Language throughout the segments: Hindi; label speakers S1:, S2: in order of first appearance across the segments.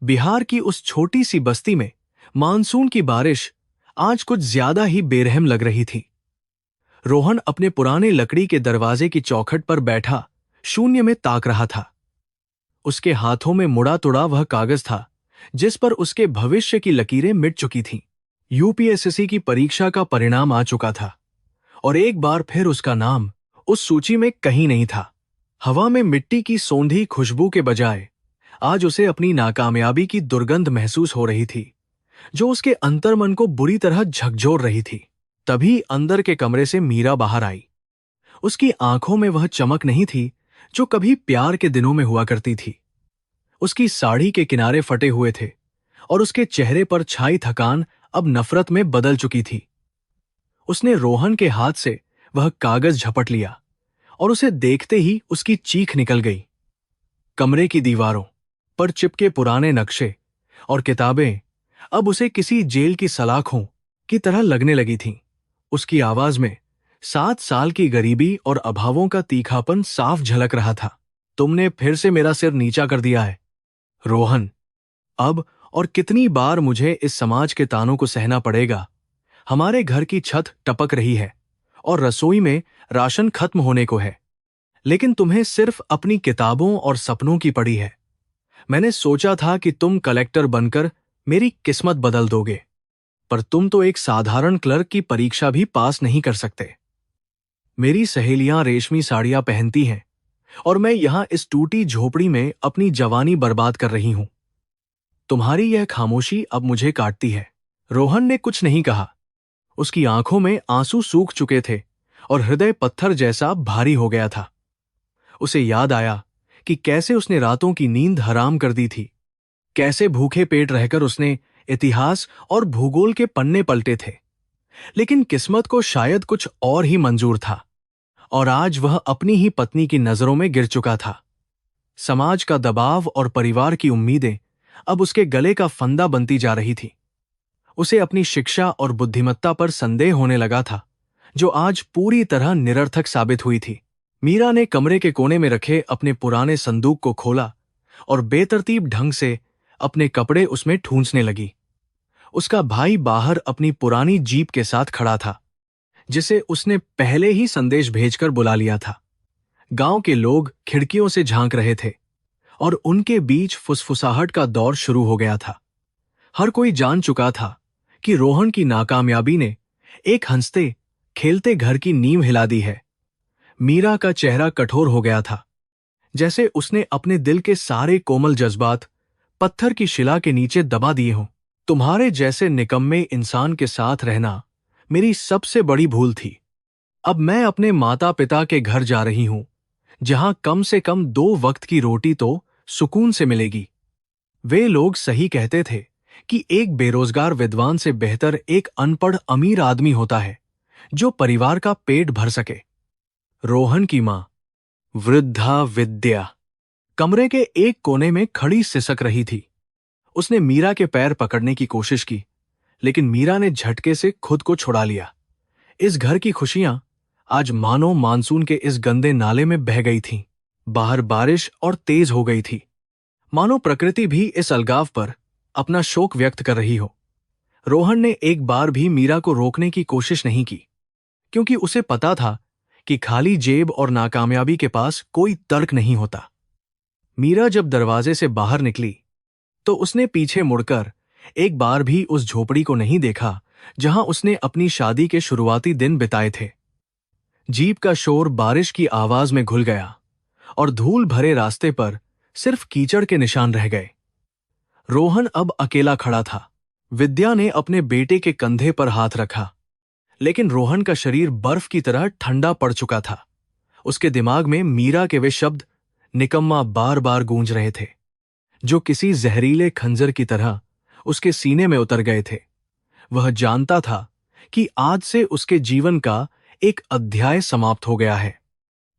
S1: बिहार की उस छोटी सी बस्ती में मानसून की बारिश आज कुछ ज्यादा ही बेरहम लग रही थी। रोहन अपने पुराने लकड़ी के दरवाजे की चौखट पर बैठा शून्य में ताक रहा था। उसके हाथों में मुड़ा तुड़ा वह कागज था जिस पर उसके भविष्य की लकीरें मिट चुकी थीं। यूपीएससी की परीक्षा का परिणाम आ चुका था और एक बार फिर उसका नाम उस सूची में कहीं नहीं था। हवा में मिट्टी की सौंधी खुशबू के बजाय आज उसे अपनी नाकामयाबी की दुर्गंध महसूस हो रही थी, जो उसके अंतर्मन को बुरी तरह झकझोर रही थी। तभी अंदर के कमरे से मीरा बाहर आई। उसकी आंखों में वह चमक नहीं थी जो कभी प्यार के दिनों में हुआ करती थी। उसकी साड़ी के किनारे फटे हुए थे और उसके चेहरे पर छाई थकान अब नफरत में बदल चुकी थी। उसने रोहन के हाथ से वह कागज झपट लिया और उसे देखते ही उसकी चीख निकल गई। कमरे की दीवारों पर चिपके पुराने नक्शे और किताबें अब उसे किसी जेल की सलाखों की तरह लगने लगी थीं। उसकी आवाज में 7 साल की गरीबी और अभावों का तीखापन साफ झलक रहा था। तुमने फिर से मेरा सिर नीचा कर दिया है, रोहन। अब और कितनी बार मुझे इस समाज के तानों को सहना पड़ेगा। हमारे घर की छत टपक रही है और रसोई में राशन खत्म होने को है, लेकिन तुम्हें सिर्फ अपनी किताबों और सपनों की पड़ी है। मैंने सोचा था कि तुम कलेक्टर बनकर मेरी किस्मत बदल दोगे, पर तुम तो एक साधारण क्लर्क की परीक्षा भी पास नहीं कर सकते। मेरी सहेलियां रेशमी साड़ियां पहनती हैं और मैं यहां इस टूटी झोपड़ी में अपनी जवानी बर्बाद कर रही हूं। तुम्हारी यह खामोशी अब मुझे काटती है। रोहन ने कुछ नहीं कहा। उसकी आंखों में आंसू सूख चुके थे और हृदय पत्थर जैसा भारी हो गया था। उसे याद आया कि कैसे उसने रातों की नींद हराम कर दी थी, कैसे भूखे पेट रहकर उसने इतिहास और भूगोल के पन्ने पलटे थे, लेकिन किस्मत को शायद कुछ और ही मंजूर था और आज वह अपनी ही पत्नी की नजरों में गिर चुका था। समाज का दबाव और परिवार की उम्मीदें अब उसके गले का फंदा बनती जा रही थी। उसे अपनी शिक्षा और बुद्धिमत्ता पर संदेह होने लगा था, जो आज पूरी तरह निरर्थक साबित हुई थी। मीरा ने कमरे के कोने में रखे अपने पुराने संदूक को खोला और बेतरतीब ढंग से अपने कपड़े उसमें ठूंसने लगी। उसका भाई बाहर अपनी पुरानी जीप के साथ खड़ा था, जिसे उसने पहले ही संदेश भेजकर बुला लिया था। गांव के लोग खिड़कियों से झांक रहे थे और उनके बीच फुसफुसाहट का दौर शुरू हो गया था। हर कोई जान चुका था कि रोहन की नाकामयाबी ने एक हंसते खेलते घर की नींव हिला दी है। मीरा का चेहरा कठोर हो गया था, जैसे उसने अपने दिल के सारे कोमल जज्बात पत्थर की शिला के नीचे दबा दिए हों। तुम्हारे जैसे निकम्मे इंसान के साथ रहना मेरी सबसे बड़ी भूल थी। अब मैं अपने माता पिता के घर जा रही हूं, जहां कम से कम 2 वक्त की रोटी तो सुकून से मिलेगी। वे लोग सही कहते थे कि एक बेरोजगार विद्वान से बेहतर एक अनपढ़ अमीर आदमी होता है जो परिवार का पेट भर सके। रोहन की मां, वृद्धा विद्या, कमरे के एक कोने में खड़ी सिसक रही थी। उसने मीरा के पैर पकड़ने की कोशिश की, लेकिन मीरा ने झटके से खुद को छुड़ा लिया। इस घर की खुशियां आज मानो मानसून के इस गंदे नाले में बह गई थीं। बाहर बारिश और तेज हो गई थी, मानो प्रकृति भी इस अलगाव पर अपना शोक व्यक्त कर रही हो। रोहन ने एक बार भी मीरा को रोकने की कोशिश नहीं की, क्योंकि उसे पता था कि खाली जेब और नाकामयाबी के पास कोई तर्क नहीं होता। मीरा जब दरवाजे से बाहर निकली तो उसने पीछे मुड़कर एक बार भी उस झोपड़ी को नहीं देखा जहां उसने अपनी शादी के शुरुआती दिन बिताए थे। जीप का शोर बारिश की आवाज में घुल गया और धूल भरे रास्ते पर सिर्फ कीचड़ के निशान रह गए। रोहन अब अकेला खड़ा था। विद्या ने अपने बेटे के कंधे पर हाथ रखा, लेकिन रोहन का शरीर बर्फ की तरह ठंडा पड़ चुका था। उसके दिमाग में मीरा के वे शब्द निकम्मा बार बार गूंज रहे थे, जो किसी जहरीले खंजर की तरह उसके सीने में उतर गए थे। वह जानता था कि आज से उसके जीवन का एक अध्याय समाप्त हो गया है,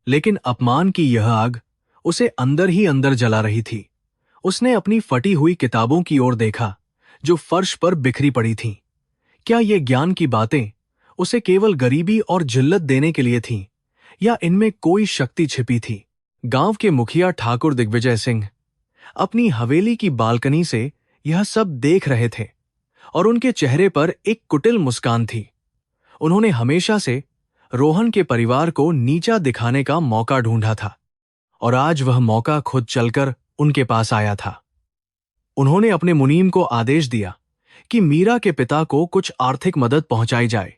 S1: लेकिन अपमान की यह आग उसे अंदर ही अंदर जला रही थी। उसने अपनी फटी हुई किताबों की ओर देखा जो फर्श पर बिखरी पड़ी थीं। क्या ये ज्ञान की बातें उसे केवल गरीबी और जिल्लत देने के लिए थीं, या इनमें कोई शक्ति छिपी थी? गांव के मुखिया ठाकुर दिग्विजय सिंह अपनी हवेली की बालकनी से यह सब देख रहे थे और उनके चेहरे पर एक कुटिल मुस्कान थी। उन्होंने हमेशा से रोहन के परिवार को नीचा दिखाने का मौका ढूंढा था और आज वह मौका खुद चलकर उनके पास आया था। उन्होंने अपने मुनीम को आदेश दिया कि मीरा के पिता को कुछ आर्थिक मदद पहुंचाई जाए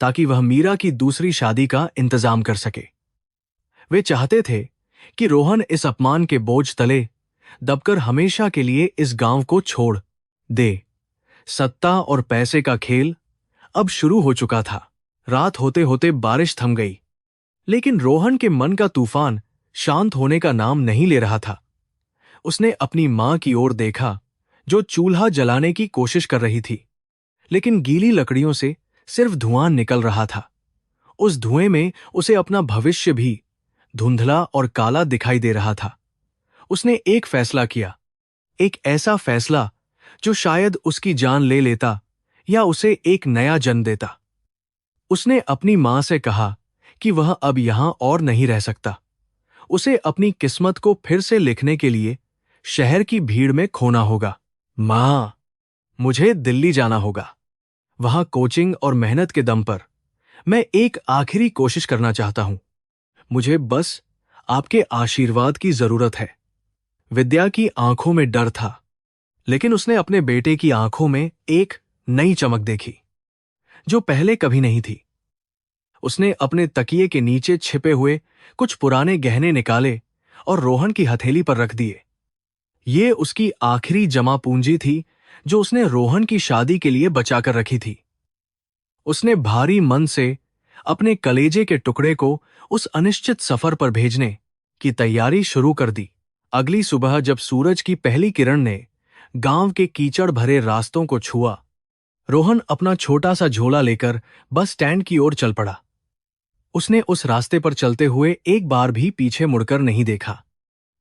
S1: ताकि वह मीरा की दूसरी शादी का इंतजाम कर सके। वे चाहते थे कि रोहन इस अपमान के बोझ तले दबकर हमेशा के लिए इस गांव को छोड़ दे। सत्ता और पैसे का खेल अब शुरू हो चुका था। रात होते होते बारिश थम गई, लेकिन रोहन के मन का तूफान शांत होने का नाम नहीं ले रहा था। उसने अपनी मां की ओर देखा जो चूल्हा जलाने की कोशिश कर रही थी, लेकिन गीली लकड़ियों से सिर्फ धुआं निकल रहा था। उस धुएं में उसे अपना भविष्य भी धुंधला और काला दिखाई दे रहा था। उसने एक फैसला किया, एक ऐसा फैसला जो शायद उसकी जान ले लेता या उसे एक नया जन्म देता। उसने अपनी मां से कहा कि वह अब यहां और नहीं रह सकता। उसे अपनी किस्मत को फिर से लिखने के लिए शहर की भीड़ में खोना होगा। मां, मुझे दिल्ली जाना होगा। वहां कोचिंग और मेहनत के दम पर मैं एक आखिरी कोशिश करना चाहता हूं। मुझे बस आपके आशीर्वाद की जरूरत है। विद्या की आंखों में डर था, लेकिन उसने अपने बेटे की आंखों में एक नई चमक देखी जो पहले कभी नहीं थी। उसने अपने तकिए के नीचे छिपे हुए कुछ पुराने गहने निकाले और रोहन की हथेली पर रख दिए। ये उसकी आखिरी जमा पूंजी थी जो उसने रोहन की शादी के लिए बचाकर रखी थी। उसने भारी मन से अपने कलेजे के टुकड़े को उस अनिश्चित सफर पर भेजने की तैयारी शुरू कर दी। अगली सुबह जब सूरज की पहली किरण ने गांव के कीचड़ भरे रास्तों को छुआ, रोहन अपना छोटा सा झोला लेकर बस स्टैंड की ओर चल पड़ा। उसने उस रास्ते पर चलते हुए एक बार भी पीछे मुड़कर नहीं देखा,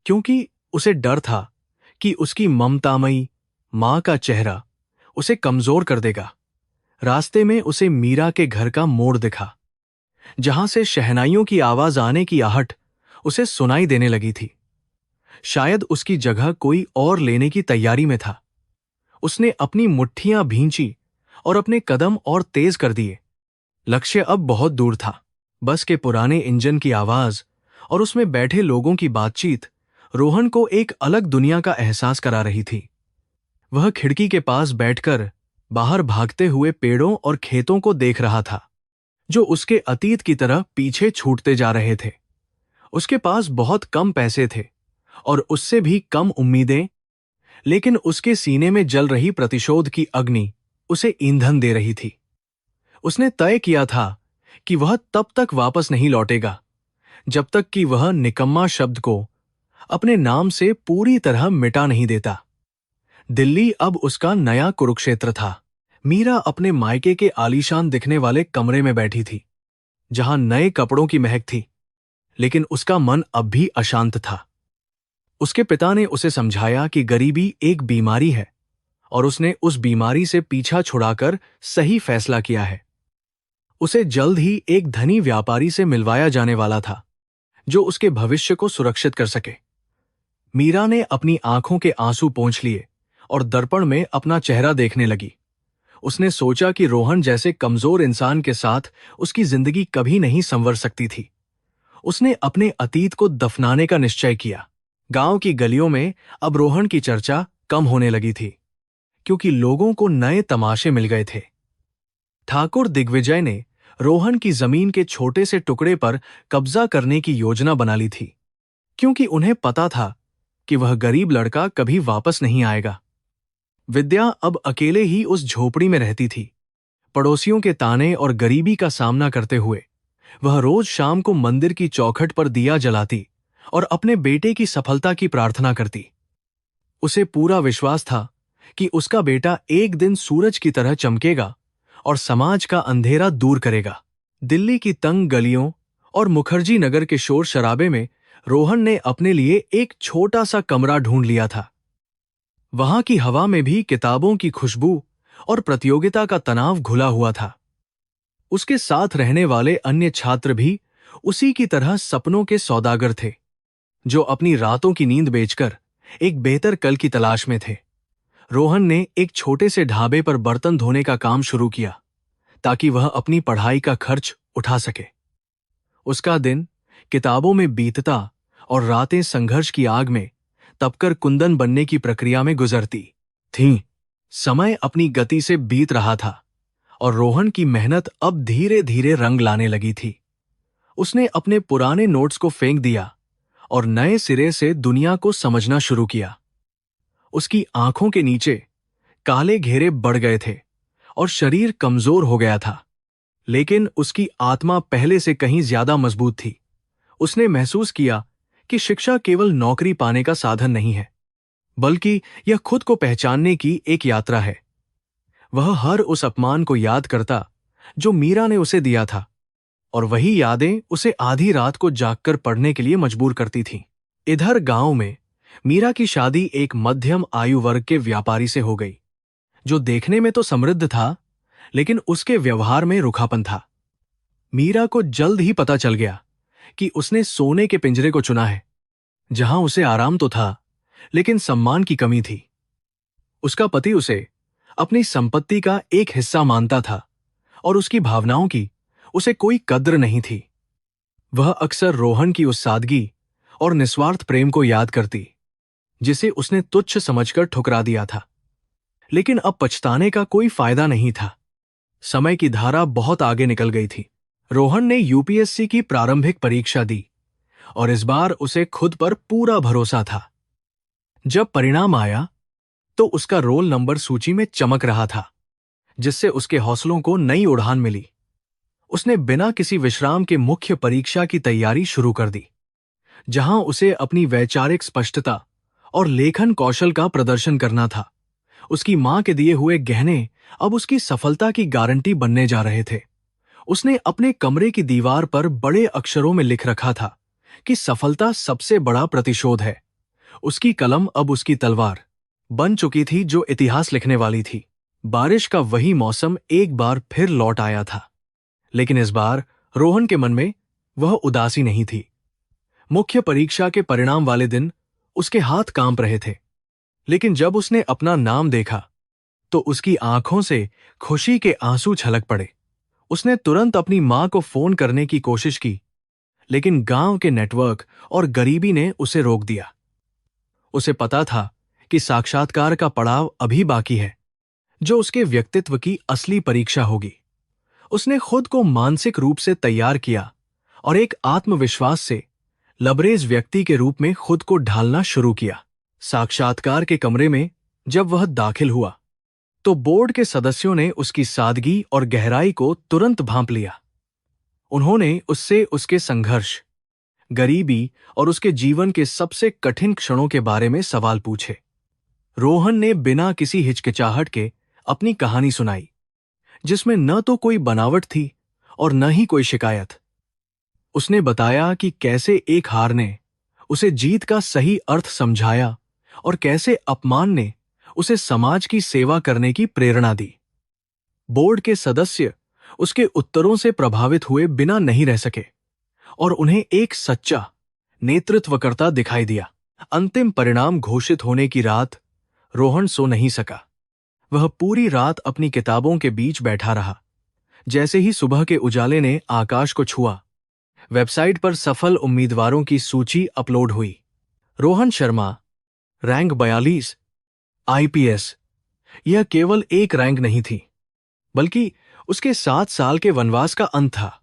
S1: क्योंकि उसे डर था कि उसकी ममतामयी मां का चेहरा उसे कमजोर कर देगा। रास्ते में उसे मीरा के घर का मोड़ दिखा, जहां से शहनाइयों की आवाज आने की आहट उसे सुनाई देने लगी थी। शायद उसकी जगह कोई और लेने की तैयारी में था। उसने अपनी मुट्ठियां भींची और अपने कदम और तेज कर दिए। लक्ष्य अब बहुत दूर था। बस के पुराने इंजन की आवाज और उसमें बैठे लोगों की बातचीत रोहन को एक अलग दुनिया का एहसास करा रही थी। वह खिड़की के पास बैठकर बाहर भागते हुए पेड़ों और खेतों को देख रहा था, जो उसके अतीत की तरह पीछे छूटते जा रहे थे। उसके पास बहुत कम पैसे थे और उससे भी कम उम्मीदें, लेकिन उसके सीने में जल रही प्रतिशोध की अग्नि उसे ईंधन दे रही थी। उसने तय किया था कि वह तब तक वापस नहीं लौटेगा जब तक कि वह निकम्मा शब्द को अपने नाम से पूरी तरह मिटा नहीं देता। दिल्ली अब उसका नया कुरुक्षेत्र था। मीरा अपने मायके के आलीशान दिखने वाले कमरे में बैठी थी, जहां नए कपड़ों की महक थी, लेकिन उसका मन अब भी अशांत था। उसके पिता ने उसे समझाया कि गरीबी एक बीमारी है और उसने उस बीमारी से पीछा छुड़ाकर सही फैसला किया है। उसे जल्द ही एक धनी व्यापारी से मिलवाया जाने वाला था जो उसके भविष्य को सुरक्षित कर सके। मीरा ने अपनी आंखों के आंसू पोंछ लिए और दर्पण में अपना चेहरा देखने लगी। उसने सोचा कि रोहन जैसे कमजोर इंसान के साथ उसकी जिंदगी कभी नहीं संवर सकती थी। उसने अपने अतीत को दफनाने का निश्चय किया। गांव की गलियों में अब रोहन की चर्चा कम होने लगी थी, क्योंकि लोगों को नए तमाशे मिल गए थे। ठाकुर दिग्विजय ने रोहन की जमीन के छोटे से टुकड़े पर कब्जा करने की योजना बना ली थी, क्योंकि उन्हें पता था कि वह गरीब लड़का कभी वापस नहीं आएगा। विद्या अब अकेले ही उस झोपड़ी में रहती थी। पड़ोसियों के ताने और गरीबी का सामना करते हुए वह रोज शाम को मंदिर की चौखट पर दिया जलाती और अपने बेटे की सफलता की प्रार्थना करती। उसे पूरा विश्वास था कि उसका बेटा एक दिन सूरज की तरह चमकेगा और समाज का अंधेरा दूर करेगा। दिल्ली की तंग गलियों और मुखर्जी नगर के शोर शराबे में रोहन ने अपने लिए एक छोटा सा कमरा ढूंढ लिया था। वहां की हवा में भी किताबों की खुशबू और प्रतियोगिता का तनाव घुला हुआ था। उसके साथ रहने वाले अन्य छात्र भी उसी की तरह सपनों के सौदागर थे, जो अपनी रातों की नींद बेचकर एक बेहतर कल की तलाश में थे। रोहन ने एक छोटे से ढाबे पर बर्तन धोने का काम शुरू किया ताकि वह अपनी पढ़ाई का खर्च उठा सके। उसका दिन किताबों में बीतता और रातें संघर्ष की आग में तपकर कुंदन बनने की प्रक्रिया में गुजरती थीं। समय अपनी गति से बीत रहा था और रोहन की मेहनत अब धीरे धीरे रंग लाने लगी थी। उसने अपने पुराने नोट्स को फेंक दिया और नए सिरे से दुनिया को समझना शुरू किया। उसकी आंखों के नीचे काले घेरे बढ़ गए थे और शरीर कमजोर हो गया था, लेकिन उसकी आत्मा पहले से कहीं ज्यादा मजबूत थी। उसने महसूस किया कि शिक्षा केवल नौकरी पाने का साधन नहीं है, बल्कि यह खुद को पहचानने की एक यात्रा है। वह हर उस अपमान को याद करता जो मीरा ने उसे दिया था, और वही यादें उसे आधी रात को जागकर पढ़ने के लिए मजबूर करती थीं। इधर गांव में मीरा की शादी एक मध्यम आयु वर्ग के व्यापारी से हो गई, जो देखने में तो समृद्ध था, लेकिन उसके व्यवहार में रूखापन था। मीरा को जल्द ही पता चल गया कि उसने सोने के पिंजरे को चुना है, जहां उसे आराम तो था, लेकिन सम्मान की कमी थी। उसका पति उसे अपनी संपत्ति का एक हिस्सा मानता था और उसकी भावनाओं की उसे कोई कद्र नहीं थी। वह अक्सर रोहन की उस सादगी और निस्वार्थ प्रेम को याद करती, जिसे उसने तुच्छ समझकर ठुकरा दिया था। लेकिन अब पछताने का कोई फायदा नहीं था। समय की धारा बहुत आगे निकल गई थी। रोहन ने यूपीएससी की प्रारंभिक परीक्षा दी और इस बार उसे खुद पर पूरा भरोसा था। जब परिणाम आया तो उसका रोल नंबर सूची में चमक रहा था, जिससे उसके हौसलों को नई उड़ान मिली। उसने बिना किसी विश्राम के मुख्य परीक्षा की तैयारी शुरू कर दी, जहां उसे अपनी वैचारिक स्पष्टता और लेखन कौशल का प्रदर्शन करना था। उसकी मां के दिए हुए गहने अब उसकी सफलता की गारंटी बनने जा रहे थे। उसने अपने कमरे की दीवार पर बड़े अक्षरों में लिख रखा था कि सफलता सबसे बड़ा प्रतिशोध है। उसकी कलम अब उसकी तलवार बन चुकी थी, जो इतिहास लिखने वाली थी। बारिश का वही मौसम एक बार फिर लौट आया था, लेकिन इस बार रोहन के मन में वह उदासी नहीं थी। मुख्य परीक्षा के परिणाम वाले दिन उसके हाथ कांप रहे थे, लेकिन जब उसने अपना नाम देखा तो उसकी आंखों से खुशी के आंसू छलक पड़े। उसने तुरंत अपनी मां को फोन करने की कोशिश की, लेकिन गांव के नेटवर्क और गरीबी ने उसे रोक दिया। उसे पता था कि साक्षात्कार का पड़ाव अभी बाकी है, जो उसके व्यक्तित्व की असली परीक्षा होगी। उसने खुद को मानसिक रूप से तैयार किया और एक आत्मविश्वास से लबरेज व्यक्ति के रूप में खुद को ढालना शुरू किया। साक्षात्कार के कमरे में जब वह दाखिल हुआ तो बोर्ड के सदस्यों ने उसकी सादगी और गहराई को तुरंत भांप लिया। उन्होंने उससे उसके संघर्ष, गरीबी और उसके जीवन के सबसे कठिन क्षणों के बारे में सवाल पूछे। रोहन ने बिना किसी हिचकिचाहट के अपनी कहानी सुनाई, जिसमें न तो कोई बनावट थी और न ही कोई शिकायत। उसने बताया कि कैसे एक हार ने उसे जीत का सही अर्थ समझाया और कैसे अपमान ने उसे समाज की सेवा करने की प्रेरणा दी। बोर्ड के सदस्य उसके उत्तरों से प्रभावित हुए बिना नहीं रह सके और उन्हें एक सच्चा नेतृत्वकर्ता दिखाई दिया। अंतिम परिणाम घोषित होने की रात रोहन सो नहीं सका। वह पूरी रात अपनी किताबों के बीच बैठा रहा। जैसे ही सुबह के उजाले ने आकाश को छुआ, वेबसाइट पर सफल उम्मीदवारों की सूची अपलोड हुई। Rohan Sharma, rank 42, IPS. यह केवल एक रैंक नहीं थी, बल्कि उसके 7 साल के वनवास का अंत था।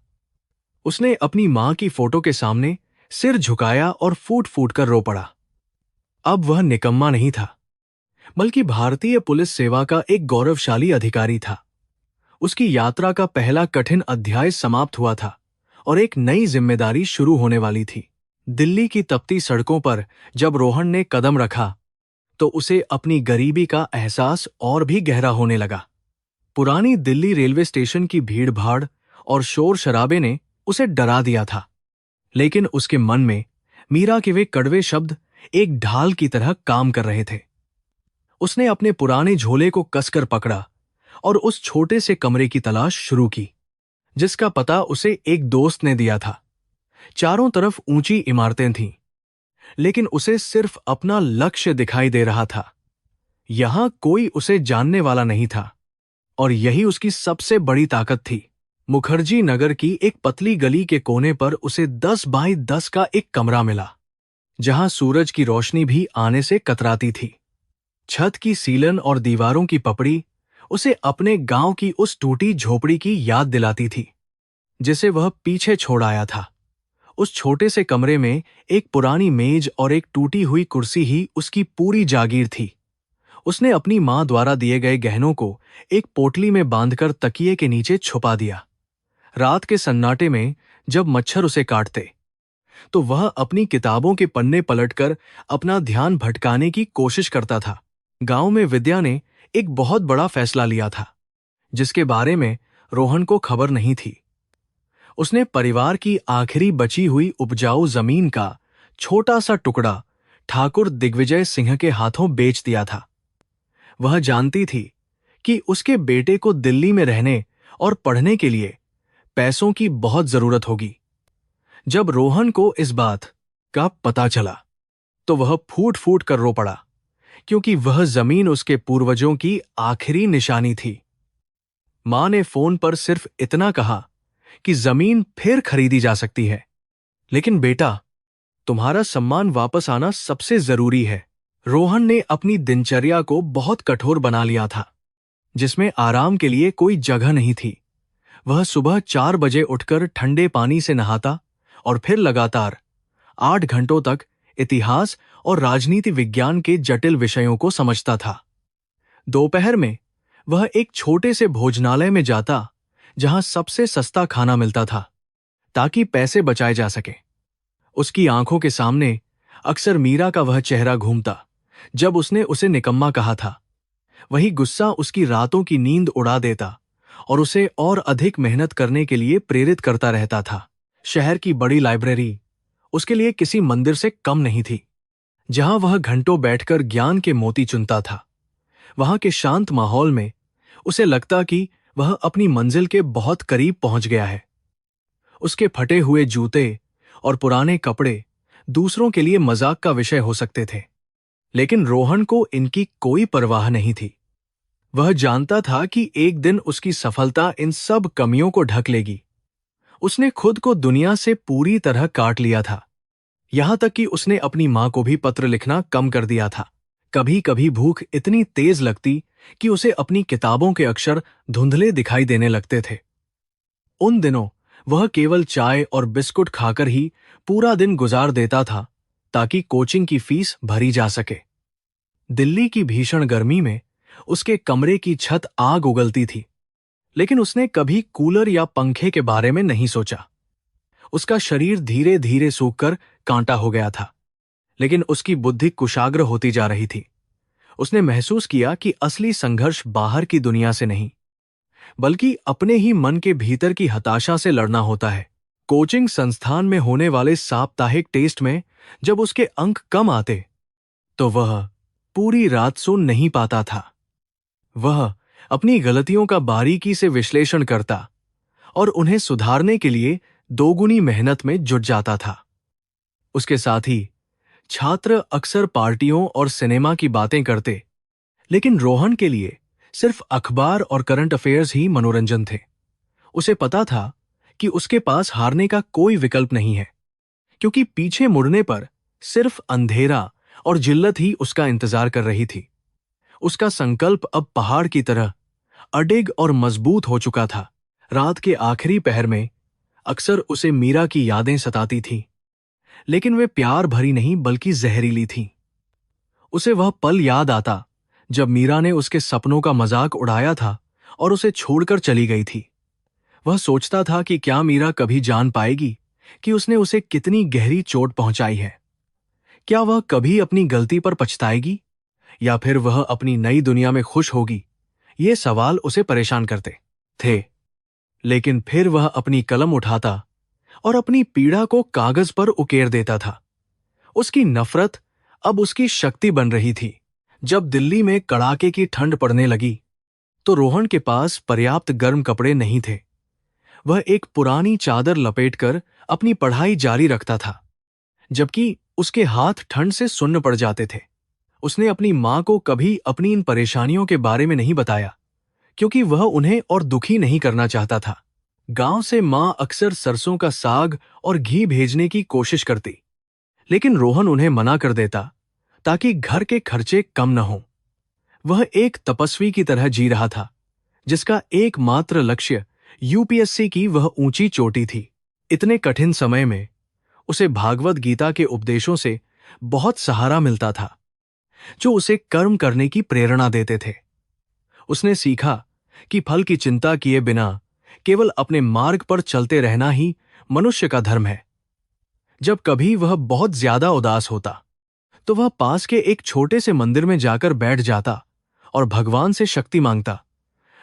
S1: उसने अपनी मां की फोटो के सामने सिर झुकाया और फूट फूट कर रो पड़ा। अब वह निकम्मा नहीं था, बल्कि भारतीय पुलिस सेवा का एक गौरवशाली अधिकारी था। उसकी यात्रा का पहला कठिन अध्याय समाप्त हुआ था और एक नई जिम्मेदारी शुरू होने वाली थी। दिल्ली की तपती सड़कों पर जब रोहन ने कदम रखा तो उसे अपनी गरीबी का एहसास और भी गहरा होने लगा। पुरानी दिल्ली रेलवे स्टेशन की भीड़-भाड़ और शोर शराबे ने उसे डरा दिया था, लेकिन उसके मन में मीरा के वे कड़वे शब्द एक ढाल की तरह काम कर रहे थे। उसने अपने पुराने झोले को कसकर पकड़ा और उस छोटे से कमरे की तलाश शुरू की, जिसका पता उसे एक दोस्त ने दिया था। चारों तरफ ऊंची इमारतें थीं, लेकिन उसे सिर्फ अपना लक्ष्य दिखाई दे रहा था। यहां कोई उसे जानने वाला नहीं था, और यही उसकी सबसे बड़ी ताकत थी। मुखर्जी नगर की एक पतली गली के कोने पर उसे 10 बाई 10 का एक कमरा मिला, जहां सूरज की रोशनी भी आने से कतराती थी। छत की सीलन और दीवारों की पपड़ी उसे अपने गांव की उस टूटी झोपड़ी की याद दिलाती थी, जिसे वह पीछे छोड़ आया था। उस छोटे से कमरे में एक पुरानी मेज और एक टूटी हुई कुर्सी ही उसकी पूरी जागीर थी। उसने अपनी मां द्वारा दिए गए गहनों को एक पोटली में बांधकर तकिए के नीचे छुपा दिया। रात के सन्नाटे में जब मच्छर उसे काटते, तो वह अपनी किताबों के पन्ने पलटकर अपना ध्यान भटकाने की कोशिश करता था। गांव में विद्या ने एक बहुत बड़ा फैसला लिया था, जिसके बारे में रोहन को खबर नहीं थी। उसने परिवार की आखिरी बची हुई उपजाऊ जमीन का छोटा सा टुकड़ा ठाकुर दिग्विजय सिंह के हाथों बेच दिया था। वह जानती थी कि उसके बेटे को दिल्ली में रहने और पढ़ने के लिए पैसों की बहुत जरूरत होगी। जब रोहन को इस बात का पता चला, तो वह फूट फूट कर रो पड़ा, क्योंकि वह जमीन उसके पूर्वजों की आखिरी निशानी थी। मां ने फोन पर सिर्फ इतना कहा कि जमीन फिर खरीदी जा सकती है, लेकिन बेटा, तुम्हारा सम्मान वापस आना सबसे जरूरी है। रोहन ने अपनी दिनचर्या को बहुत कठोर बना लिया था, जिसमें आराम के लिए कोई जगह नहीं थी। वह सुबह 4 बजे उठकर ठंडे पानी से नहाता और फिर लगातार 8 घंटों तक इतिहास और राजनीति विज्ञान के जटिल विषयों को समझता था। दोपहर में वह एक छोटे से भोजनालय में जाता, जहां सबसे सस्ता खाना मिलता था, ताकि पैसे बचाए जा सके। उसकी आंखों के सामने अक्सर मीरा का वह चेहरा घूमता, जब उसने उसे निकम्मा कहा था। वही गुस्सा उसकी रातों की नींद उड़ा देता और उसे और अधिक मेहनत करने के लिए प्रेरित करता रहता था। शहर की बड़ी लाइब्रेरी उसके लिए किसी मंदिर से कम नहीं थी, जहां वह घंटों बैठकर ज्ञान के मोती चुनता था। वहां के शांत माहौल में उसे लगता कि वह अपनी मंजिल के बहुत करीब पहुंच गया है। उसके फटे हुए जूते और पुराने कपड़े दूसरों के लिए मजाक का विषय हो सकते थे, लेकिन रोहन को इनकी कोई परवाह नहीं थी। वह जानता था कि एक दिन उसकी सफलता इन सब कमियों को ढक लेगी। उसने खुद को दुनिया से पूरी तरह काट लिया था, यहां तक कि उसने अपनी मां को भी पत्र लिखना कम कर दिया था। कभी कभी भूख इतनी तेज लगती कि उसे अपनी किताबों के अक्षर धुंधले दिखाई देने लगते थे। उन दिनों वह केवल चाय और बिस्कुट खाकर ही पूरा दिन गुजार देता था, ताकि कोचिंग की फीस भरी जा सके। दिल्ली की भीषण गर्मी में उसके कमरे की छत आग उगलती थी, लेकिन उसने कभी कूलर या पंखे के बारे में नहीं सोचा। उसका शरीर धीरे धीरे सूखकर कांटा हो गया था, लेकिन उसकी बुद्धि कुशाग्र होती जा रही थी। उसने महसूस किया कि असली संघर्ष बाहर की दुनिया से नहीं, बल्कि अपने ही मन के भीतर की हताशा से लड़ना होता है। कोचिंग संस्थान में होने वाले साप्ताहिक टेस्ट में जब उसके अंक कम आते, तो वह पूरी रात सो नहीं पाता था। वह अपनी गलतियों का बारीकी से विश्लेषण करता और उन्हें सुधारने के लिए दोगुनी मेहनत में जुट जाता था। उसके साथ ही छात्र अक्सर पार्टियों और सिनेमा की बातें करते, लेकिन रोहन के लिए सिर्फ अखबार और करंट अफेयर्स ही मनोरंजन थे। उसे पता था कि उसके पास हारने का कोई विकल्प नहीं है, क्योंकि पीछे मुड़ने पर सिर्फ अंधेरा और जिल्लत ही उसका इंतजार कर रही थी। उसका संकल्प अब पहाड़ की तरह अडिग और मजबूत हो चुका था। रात के आखिरी पहर में अक्सर उसे मीरा की यादें सताती थीं, लेकिन वे प्यार भरी नहीं बल्कि जहरीली थीं। उसे वह पल याद आता जब मीरा ने उसके सपनों का मजाक उड़ाया था और उसे छोड़कर चली गई थी। वह सोचता था कि क्या मीरा कभी जान पाएगी कि उसने उसे कितनी गहरी चोट पहुंचाई है। क्या वह कभी अपनी गलती पर पछताएगी, या फिर वह अपनी नई दुनिया में खुश होगी? ये सवाल उसे परेशान करते थे। लेकिन फिर वह अपनी कलम उठाता और अपनी पीड़ा को कागज पर उकेर देता था। उसकी नफरत अब उसकी शक्ति बन रही थी। जब दिल्ली में कड़ाके की ठंड पड़ने लगी, तो रोहन के पास पर्याप्त गर्म कपड़े नहीं थे। वह एक पुरानी चादर लपेटकर अपनी पढ़ाई जारी रखता था, जबकि उसके हाथ ठंड से सुन्न पड़ जाते थे। उसने अपनी मां को कभी अपनी इन परेशानियों के बारे में नहीं बताया, क्योंकि वह उन्हें और दुखी नहीं करना चाहता था। गांव से मां अक्सर सरसों का साग और घी भेजने की कोशिश करती, लेकिन रोहन उन्हें मना कर देता ताकि घर के खर्चे कम न हों। वह एक तपस्वी की तरह जी रहा था, जिसका एकमात्र लक्ष्य यूपीएससी की वह ऊंची चोटी थी। इतने कठिन समय में उसे भागवत गीता के उपदेशों से बहुत सहारा मिलता था, जो उसे कर्म करने की प्रेरणा देते थे। उसने सीखा कि फल की चिंता किए बिना केवल अपने मार्ग पर चलते रहना ही मनुष्य का धर्म है। जब कभी वह बहुत ज्यादा उदास होता, तो वह पास के एक छोटे से मंदिर में जाकर बैठ जाता और भगवान से शक्ति मांगता।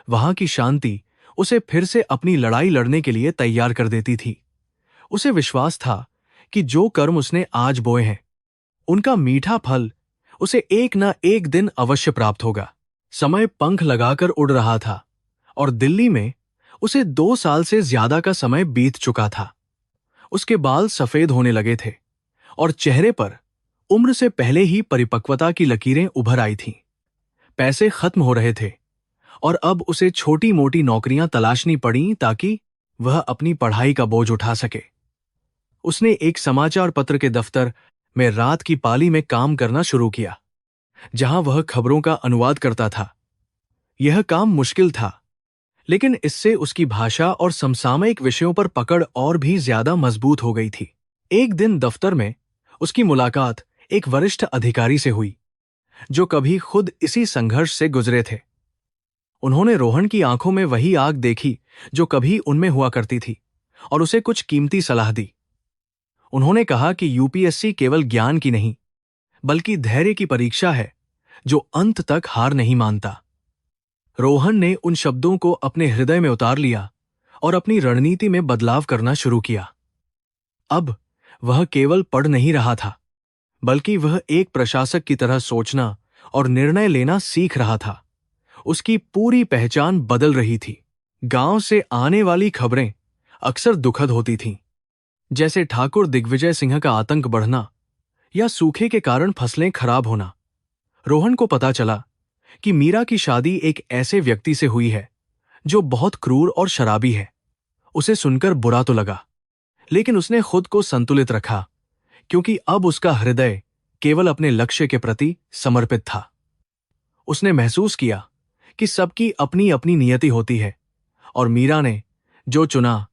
S1: वहां की शांति उसे फिर से अपनी लड़ाई लड़ने के लिए तैयार कर देती थी। उसे विश्वास था कि जो कर्म उसने आज बोए हैं, उनका मीठा फल उसे एक न एक दिन अवश्य प्राप्त होगा। समय पंख लगाकर उड़ रहा था और दिल्ली में उसे 2 साल से ज्यादा का समय बीत चुका था। उसके बाल सफेद होने लगे थे और चेहरे पर उम्र से पहले ही परिपक्वता की लकीरें उभर आई थीं। पैसे खत्म हो रहे थे और अब उसे छोटी मोटी नौकरियां तलाशनी पड़ीं ताकि वह अपनी पढ़ाई का बोझ उठा सके। उसने एक समाचार पत्र के दफ्तर में रात की पाली में काम करना शुरू किया, जहां वह खबरों का अनुवाद करता था। यह काम मुश्किल था, लेकिन इससे उसकी भाषा और समसामयिक विषयों पर पकड़ और भी ज्यादा मजबूत हो गई थी। एक दिन दफ्तर में उसकी मुलाकात एक वरिष्ठ अधिकारी से हुई, जो कभी खुद इसी संघर्ष से गुजरे थे। उन्होंने रोहन की आंखों में वही आग देखी जो कभी उनमें हुआ करती थी, और उसे कुछ कीमती सलाह दी। उन्होंने कहा कि यूपीएससी केवल ज्ञान की नहीं, बल्कि धैर्य की परीक्षा है जो अंत तक हार नहीं मानता। रोहन ने उन शब्दों को अपने हृदय में उतार लिया और अपनी रणनीति में बदलाव करना शुरू किया। अब वह केवल पढ़ नहीं रहा था, बल्कि वह एक प्रशासक की तरह सोचना और निर्णय लेना सीख रहा था। उसकी पूरी पहचान बदल रही थी। गांव से आने वाली खबरें अक्सर दुखद होती थीं, जैसे ठाकुर दिग्विजय सिंह का आतंक बढ़ना या सूखे के कारण फसलें खराब होना। रोहन को पता चला कि मीरा की शादी एक ऐसे व्यक्ति से हुई है जो बहुत क्रूर और शराबी है। उसे सुनकर बुरा तो लगा, लेकिन उसने खुद को संतुलित रखा, क्योंकि अब उसका हृदय केवल अपने लक्ष्य के प्रति समर्पित था। उसने महसूस किया कि सबकी अपनी अपनी नियति होती है, और मीरा ने जो चुना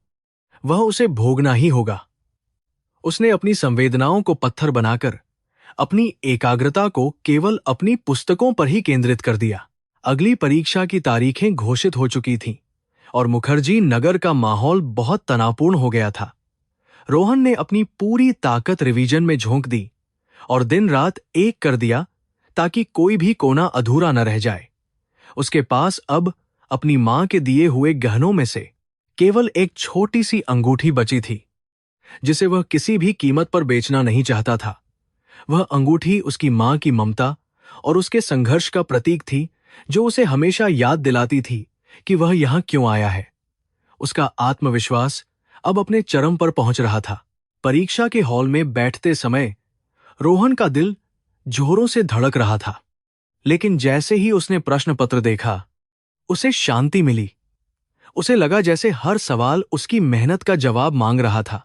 S1: वह उसे भोगना ही होगा। उसने अपनी संवेदनाओं को पत्थर बनाकर अपनी एकाग्रता को केवल अपनी पुस्तकों पर ही केंद्रित कर दिया। अगली परीक्षा की तारीखें घोषित हो चुकी थीं और मुखर्जी नगर का माहौल बहुत तनावपूर्ण हो गया था। रोहन ने अपनी पूरी ताकत रिवीजन में झोंक दी और दिन रात एक कर दिया ताकि कोई भी कोना अधूरा न रह जाए। उसके पास अब अपनी मां के दिए हुए गहनों में से केवल एक छोटी सी अंगूठी बची थी, जिसे वह किसी भी कीमत पर बेचना नहीं चाहता था। वह अंगूठी उसकी मां की ममता और उसके संघर्ष का प्रतीक थी, जो उसे हमेशा याद दिलाती थी कि वह यहां क्यों आया है। उसका आत्मविश्वास अब अपने चरम पर पहुंच रहा था। परीक्षा के हॉल में बैठते समय रोहन का दिल जोरों से धड़क रहा था, लेकिन जैसे ही उसने प्रश्न पत्र देखा, उसे शांति मिली। उसे लगा जैसे हर सवाल उसकी मेहनत का जवाब मांग रहा था,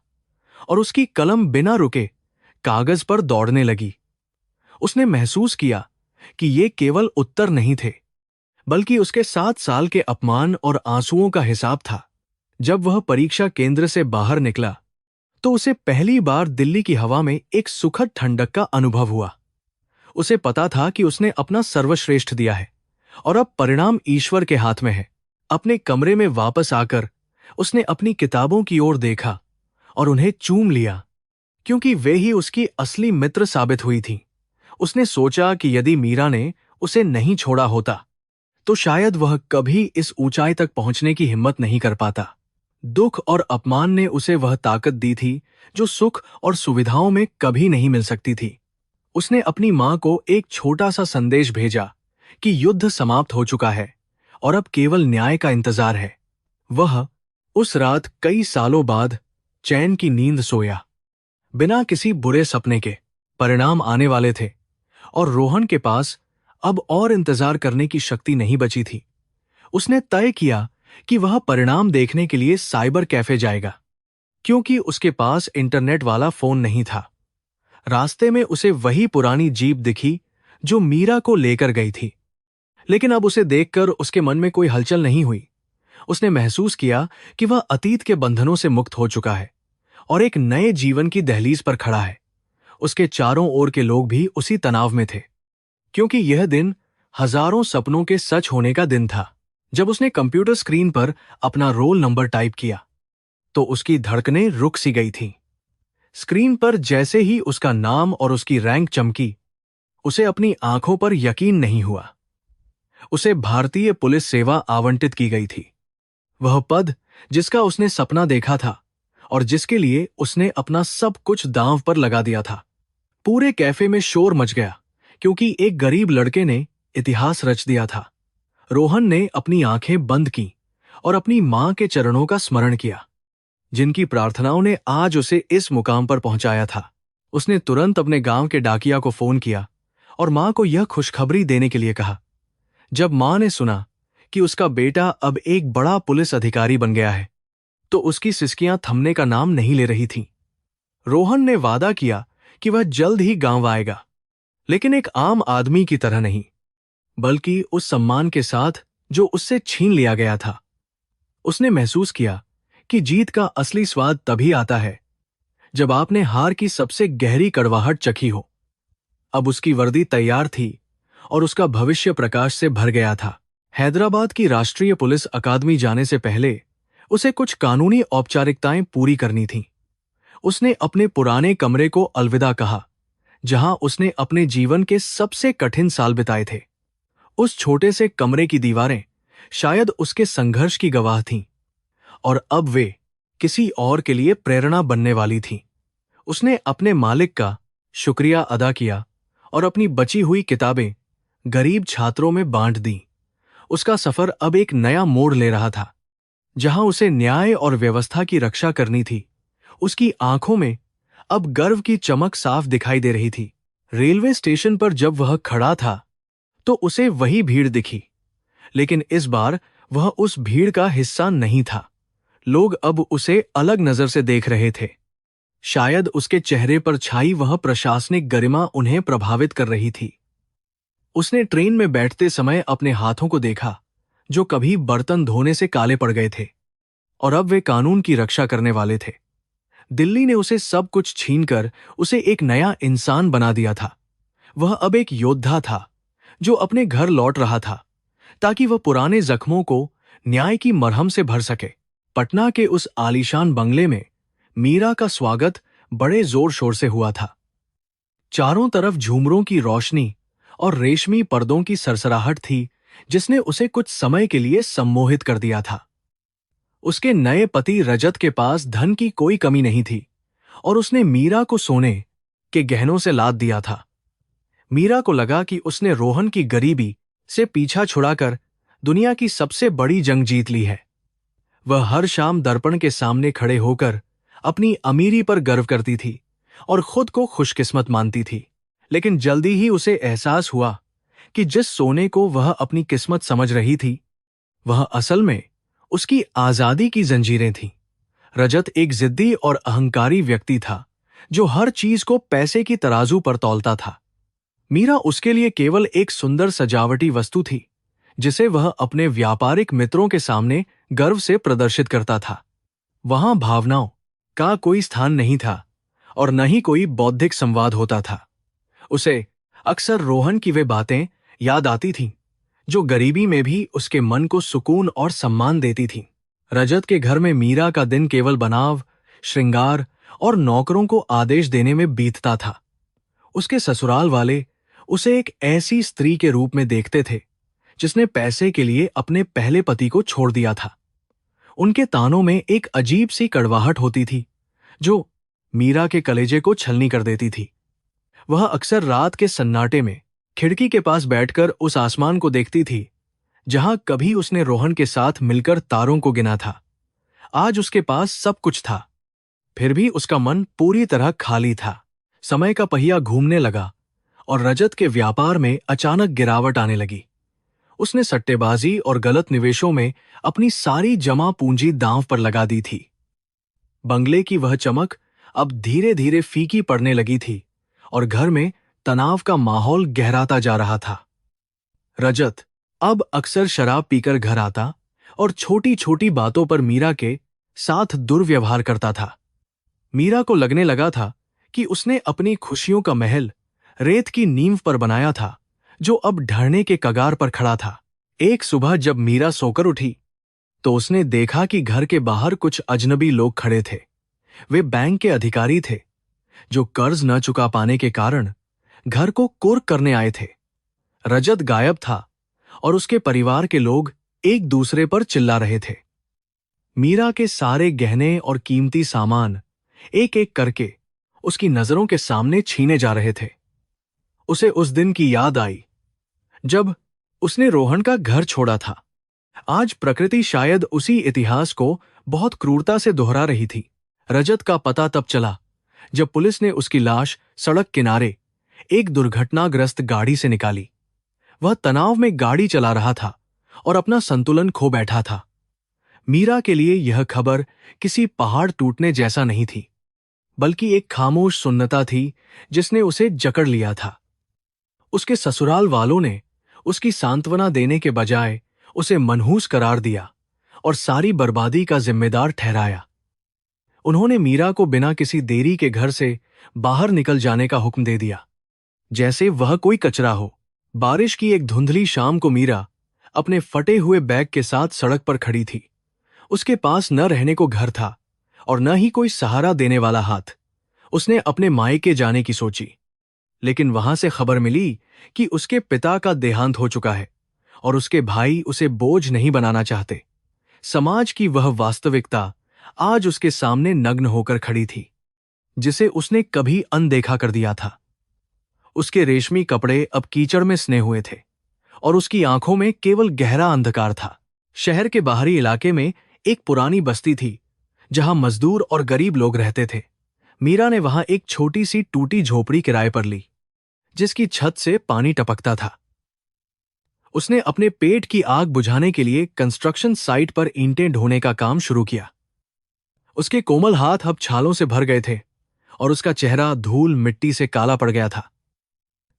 S1: और उसकी कलम बिना रुके कागज पर दौड़ने लगी। उसने महसूस किया कि ये केवल उत्तर नहीं थे, बल्कि उसके 7 साल के अपमान और आंसुओं का हिसाब था। जब वह परीक्षा केंद्र से बाहर निकला, तो उसे पहली बार दिल्ली की हवा में एक सुखद ठंडक का अनुभव हुआ। उसे पता था कि उसने अपना सर्वश्रेष्ठ दिया है और अब परिणाम ईश्वर के हाथ में है। अपने कमरे में वापस आकर उसने अपनी किताबों की ओर देखा और उन्हें चूम लिया, क्योंकि वे ही उसकी असली मित्र साबित हुई थीं। उसने सोचा कि यदि मीरा ने उसे नहीं छोड़ा होता, तो शायद वह कभी इस ऊंचाई तक पहुंचने की हिम्मत नहीं कर पाता। दुख और अपमान ने उसे वह ताकत दी थी जो सुख और सुविधाओं में कभी नहीं मिल सकती थी। उसने अपनी मां को एक छोटा सा संदेश भेजा कि युद्ध समाप्त हो चुका है और अब केवल न्याय का इंतजार है। वह उस रात कई सालों बाद चैन की नींद सोया, बिना किसी बुरे सपने के। परिणाम आने वाले थे और रोहन के पास अब और इंतजार करने की शक्ति नहीं बची थी। उसने तय किया कि वह परिणाम देखने के लिए साइबर कैफे जाएगा, क्योंकि उसके पास इंटरनेट वाला फोन नहीं था। रास्ते में उसे वही पुरानी जीप दिखी जो मीरा को लेकर गई थी, लेकिन अब उसे देखकर उसके मन में कोई हलचल नहीं हुई। उसने महसूस किया कि वह अतीत के बंधनों से मुक्त हो चुका है और एक नए जीवन की दहलीज पर खड़ा है। उसके चारों ओर के लोग भी उसी तनाव में थे, क्योंकि यह दिन हजारों सपनों के सच होने का दिन था। जब उसने कंप्यूटर स्क्रीन पर अपना रोल नंबर टाइप किया तो उसकी धड़कनें रुक सी गई थीं। स्क्रीन पर जैसे ही उसका नाम और उसकी रैंक चमकी, उसे अपनी आंखों पर यकीन नहीं हुआ। उसे भारतीय पुलिस सेवा आवंटित की गई थी, वह पद जिसका उसने सपना देखा था और जिसके लिए उसने अपना सब कुछ दांव पर लगा दिया था। पूरे कैफे में शोर मच गया, क्योंकि एक गरीब लड़के ने इतिहास रच दिया था। रोहन ने अपनी आंखें बंद की और अपनी मां के चरणों का स्मरण किया, जिनकी प्रार्थनाओं ने आज उसे इस मुकाम पर पहुंचाया था। उसने तुरंत अपने गांव के डाकिया को फोन किया और मां को यह खुशखबरी देने के लिए कहा। जब मां ने सुना कि उसका बेटा अब एक बड़ा पुलिस अधिकारी बन गया है, तो उसकी सिसकियां थमने का नाम नहीं ले रही थीं। रोहन ने वादा किया कि वह जल्द ही गांव आएगा, लेकिन एक आम आदमी की तरह नहीं, बल्कि उस सम्मान के साथ जो उससे छीन लिया गया था। उसने महसूस किया कि जीत का असली स्वाद तभी आता है जब आपने हार की सबसे गहरी कड़वाहट चखी हो। अब उसकी वर्दी तैयार थी और उसका भविष्य प्रकाश से भर गया था। हैदराबाद की राष्ट्रीय पुलिस अकादमी जाने से पहले उसे कुछ कानूनी औपचारिकताएं पूरी करनी थीं। उसने अपने पुराने कमरे को अलविदा कहा, जहां उसने अपने जीवन के सबसे कठिन साल बिताए थे। उस छोटे से कमरे की दीवारें शायद उसके संघर्ष की गवाह थीं, और अब वे किसी और के लिए प्रेरणा बनने वाली थीं। उसने अपने मालिक का शुक्रिया अदा किया और अपनी बची हुई किताबें गरीब छात्रों में बांट दी। उसका सफर अब एक नया मोड़ ले रहा था, जहां उसे न्याय और व्यवस्था की रक्षा करनी थी। उसकी आंखों में अब गर्व की चमक साफ दिखाई दे रही थी। रेलवे स्टेशन पर जब वह खड़ा था तो उसे वही भीड़ दिखी, लेकिन इस बार वह उस भीड़ का हिस्सा नहीं था। लोग अब उसे अलग नजर से देख रहे थे। शायद उसके चेहरे पर छाई वह प्रशासनिक गरिमा उन्हें प्रभावित कर रही थी। उसने ट्रेन में बैठते समय अपने हाथों को देखा, जो कभी बर्तन धोने से काले पड़ गए थे, और अब वे कानून की रक्षा करने वाले थे। दिल्ली ने उसे सब कुछ छीनकर उसे एक नया इंसान बना दिया था। वह अब एक योद्धा था जो अपने घर लौट रहा था, ताकि वह पुराने जख्मों को न्याय की मरहम से भर सके। पटना के उस आलीशान बंगले में मीरा का स्वागत बड़े जोर शोर से हुआ था। चारों तरफ झूमरों की रोशनी और रेशमी पर्दों की सरसराहट थी, जिसने उसे कुछ समय के लिए सम्मोहित कर दिया था। उसके नए पति रजत के पास धन की कोई कमी नहीं थी, और उसने मीरा को सोने के गहनों से लाद दिया था। मीरा को लगा कि उसने रोहन की गरीबी से पीछा छुड़ाकर दुनिया की सबसे बड़ी जंग जीत ली है। वह हर शाम दर्पण के सामने खड़े होकर अपनी अमीरी पर गर्व करती थी और खुद को खुशकिस्मत मानती थी। लेकिन जल्दी ही उसे एहसास हुआ कि जिस सोने को वह अपनी किस्मत समझ रही थी, वह असल में उसकी आजादी की जंजीरें थीं। रजत एक जिद्दी और अहंकारी व्यक्ति था, जो हर चीज को पैसे की तराजू पर तौलता था। मीरा उसके लिए केवल एक सुंदर सजावटी वस्तु थी, जिसे वह अपने व्यापारिक मित्रों के सामने गर्व से प्रदर्शित करता था। वहां भावनाओं का कोई स्थान नहीं था और न ही कोई बौद्धिक संवाद होता था। उसे अक्सर रोहन की वे बातें याद आती थीं, जो गरीबी में भी उसके मन को सुकून और सम्मान देती थीं। रजत के घर में मीरा का दिन केवल बनाव, श्रृंगार और नौकरों को आदेश देने में बीतता था। उसके ससुराल वाले उसे एक ऐसी स्त्री के रूप में देखते थे जिसने पैसे के लिए अपने पहले पति को छोड़ दिया था। उनके तानों में एक अजीब सी कड़वाहट होती थी, जो मीरा के कलेजे को छलनी कर देती थी। वह अक्सर रात के सन्नाटे में खिड़की के पास बैठकर उस आसमान को देखती थी, जहां कभी उसने रोहन के साथ मिलकर तारों को गिना था। आज उसके पास सब कुछ था, फिर भी उसका मन पूरी तरह खाली था। समय का पहिया घूमने लगा और रजत के व्यापार में अचानक गिरावट आने लगी। उसने सट्टेबाजी और गलत निवेशों में अपनी सारी जमा पूंजी दांव पर लगा दी थी। बंगले की वह चमक अब धीरे धीरे फीकी पड़ने लगी थी और घर में तनाव का माहौल गहराता जा रहा था। रजत अब अक्सर शराब पीकर घर आता और छोटी छोटी बातों पर मीरा के साथ दुर्व्यवहार करता था। मीरा को लगने लगा था कि उसने अपनी खुशियों का महल रेत की नींव पर बनाया था, जो अब ढहने के कगार पर खड़ा था। एक सुबह जब मीरा सोकर उठी तो उसने देखा कि घर के बाहर कुछ अजनबी लोग खड़े थे। वे बैंक के अधिकारी थे, जो कर्ज न चुका पाने के कारण घर को कुर्क करने आए थे। रजत गायब था और उसके परिवार के लोग एक दूसरे पर चिल्ला रहे थे। मीरा के सारे गहने और कीमती सामान एक एक करके उसकी नजरों के सामने छीने जा रहे थे। उसे उस दिन की याद आई जब उसने रोहन का घर छोड़ा था। आज प्रकृति शायद उसी इतिहास को बहुत क्रूरता से दोहरा रही थी। रजत का पता तब चला जब पुलिस ने उसकी लाश सड़क किनारे एक दुर्घटनाग्रस्त गाड़ी से निकाली। वह तनाव में गाड़ी चला रहा था और अपना संतुलन खो बैठा था। मीरा के लिए यह खबर किसी पहाड़ टूटने जैसा नहीं थी, बल्कि एक खामोश सुन्नता थी जिसने उसे जकड़ लिया था। उसके ससुराल वालों ने उसकी सांत्वना देने के बजाय उसे मनहूस करार दिया और सारी बर्बादी का जिम्मेदार ठहराया। उन्होंने मीरा को बिना किसी देरी के घर से बाहर निकल जाने का हुक्म दे दिया, जैसे वह कोई कचरा हो। बारिश की एक धुंधली शाम को मीरा अपने फटे हुए बैग के साथ सड़क पर खड़ी थी। उसके पास न रहने को घर था और न ही कोई सहारा देने वाला हाथ। उसने अपने मायके जाने की सोची, लेकिन वहां से खबर मिली कि उसके पिता का देहांत हो चुका है और उसके भाई उसे बोझ नहीं बनाना चाहते। समाज की वह वास्तविकता आज उसके सामने नग्न होकर खड़ी थी, जिसे उसने कभी अनदेखा कर दिया था। उसके रेशमी कपड़े अब कीचड़ में सने हुए थे और उसकी आंखों में केवल गहरा अंधकार था। शहर के बाहरी इलाके में एक पुरानी बस्ती थी जहां मजदूर और गरीब लोग रहते थे। मीरा ने वहां एक छोटी सी टूटी झोपड़ी किराए पर ली, जिसकी छत से पानी टपकता था। उसने अपने पेट की आग बुझाने के लिए कंस्ट्रक्शन साइट पर ईंटें ढोने का काम शुरू किया। उसके कोमल हाथ अब छालों से भर गए थे और उसका चेहरा धूल मिट्टी से काला पड़ गया था।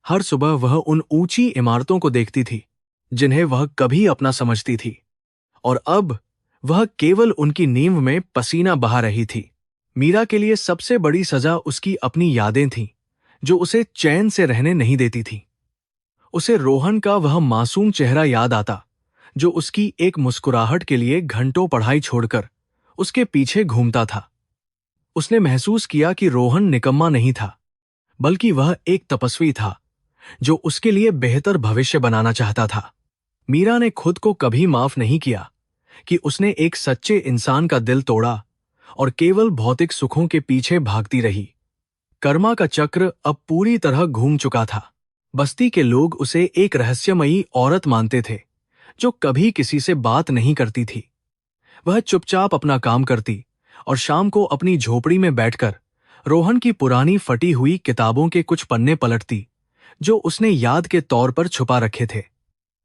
S1: हर सुबह वह उन ऊंची इमारतों को देखती थी जिन्हें वह कभी अपना समझती थी, और अब वह केवल उनकी नींव में पसीना बहा रही थी। मीरा के लिए सबसे बड़ी सजा उसकी अपनी यादें थीं, जो उसे चैन से रहने नहीं देती थी। उसे रोहन का वह मासूम चेहरा याद आता, जो उसकी एक मुस्कुराहट के लिए घंटों पढ़ाई छोड़कर उसके पीछे घूमता था। उसने महसूस किया कि रोहन निकम्मा नहीं था, बल्कि वह एक तपस्वी था जो उसके लिए बेहतर भविष्य बनाना चाहता था। मीरा ने खुद को कभी माफ नहीं किया कि उसने एक सच्चे इंसान का दिल तोड़ा और केवल भौतिक सुखों के पीछे भागती रही। कर्मा का चक्र अब पूरी तरह घूम चुका था। बस्ती के लोग उसे एक रहस्यमयी औरत मानते थे, जो कभी किसी से बात नहीं करती थी। वह चुपचाप अपना काम करती और शाम को अपनी झोपड़ी में बैठकर रोहन की पुरानी फटी हुई किताबों के कुछ पन्ने पलटती, जो उसने याद के तौर पर छुपा रखे थे।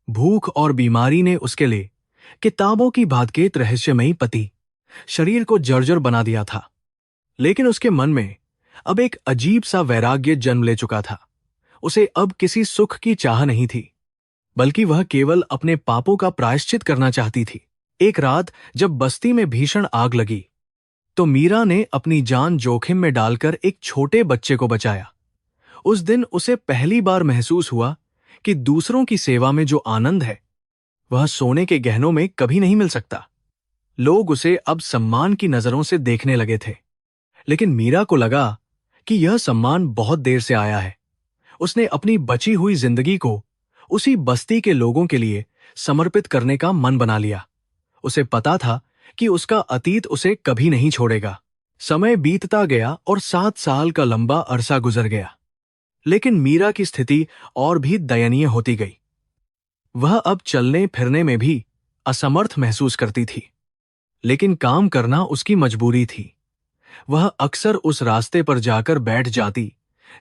S1: भूख और बीमारी ने उसके लिए किताबों की भातकेत रहस्यमयी पति शरीर को जर्जर बना दिया था, लेकिन उसके मन में अब एक अजीब सा वैराग्य जन्म ले चुका था। उसे अब किसी सुख की चाह नहीं थी, बल्कि वह केवल अपने पापों का प्रायश्चित करना चाहती थी। एक रात जब बस्ती में भीषण आग लगी, तो मीरा ने अपनी जान जोखिम में डालकर एक छोटे बच्चे को बचाया। उस दिन उसे पहली बार महसूस हुआ कि दूसरों की सेवा में जो आनंद है, वह सोने के गहनों में कभी नहीं मिल सकता। लोग उसे अब सम्मान की नजरों से देखने लगे थे, लेकिन मीरा को लगा कि यह सम्मान बहुत देर से आया है। उसने अपनी बची हुई जिंदगी को उसी बस्ती के लोगों के लिए समर्पित करने का मन बना लिया। उसे पता था कि उसका अतीत उसे कभी नहीं छोड़ेगा। समय बीतता गया और 7 साल का लंबा अरसा गुजर गया, लेकिन मीरा की स्थिति और भी दयनीय होती गई। वह अब चलने फिरने में भी असमर्थ महसूस करती थी, लेकिन काम करना उसकी मजबूरी थी। वह अक्सर उस रास्ते पर जाकर बैठ जाती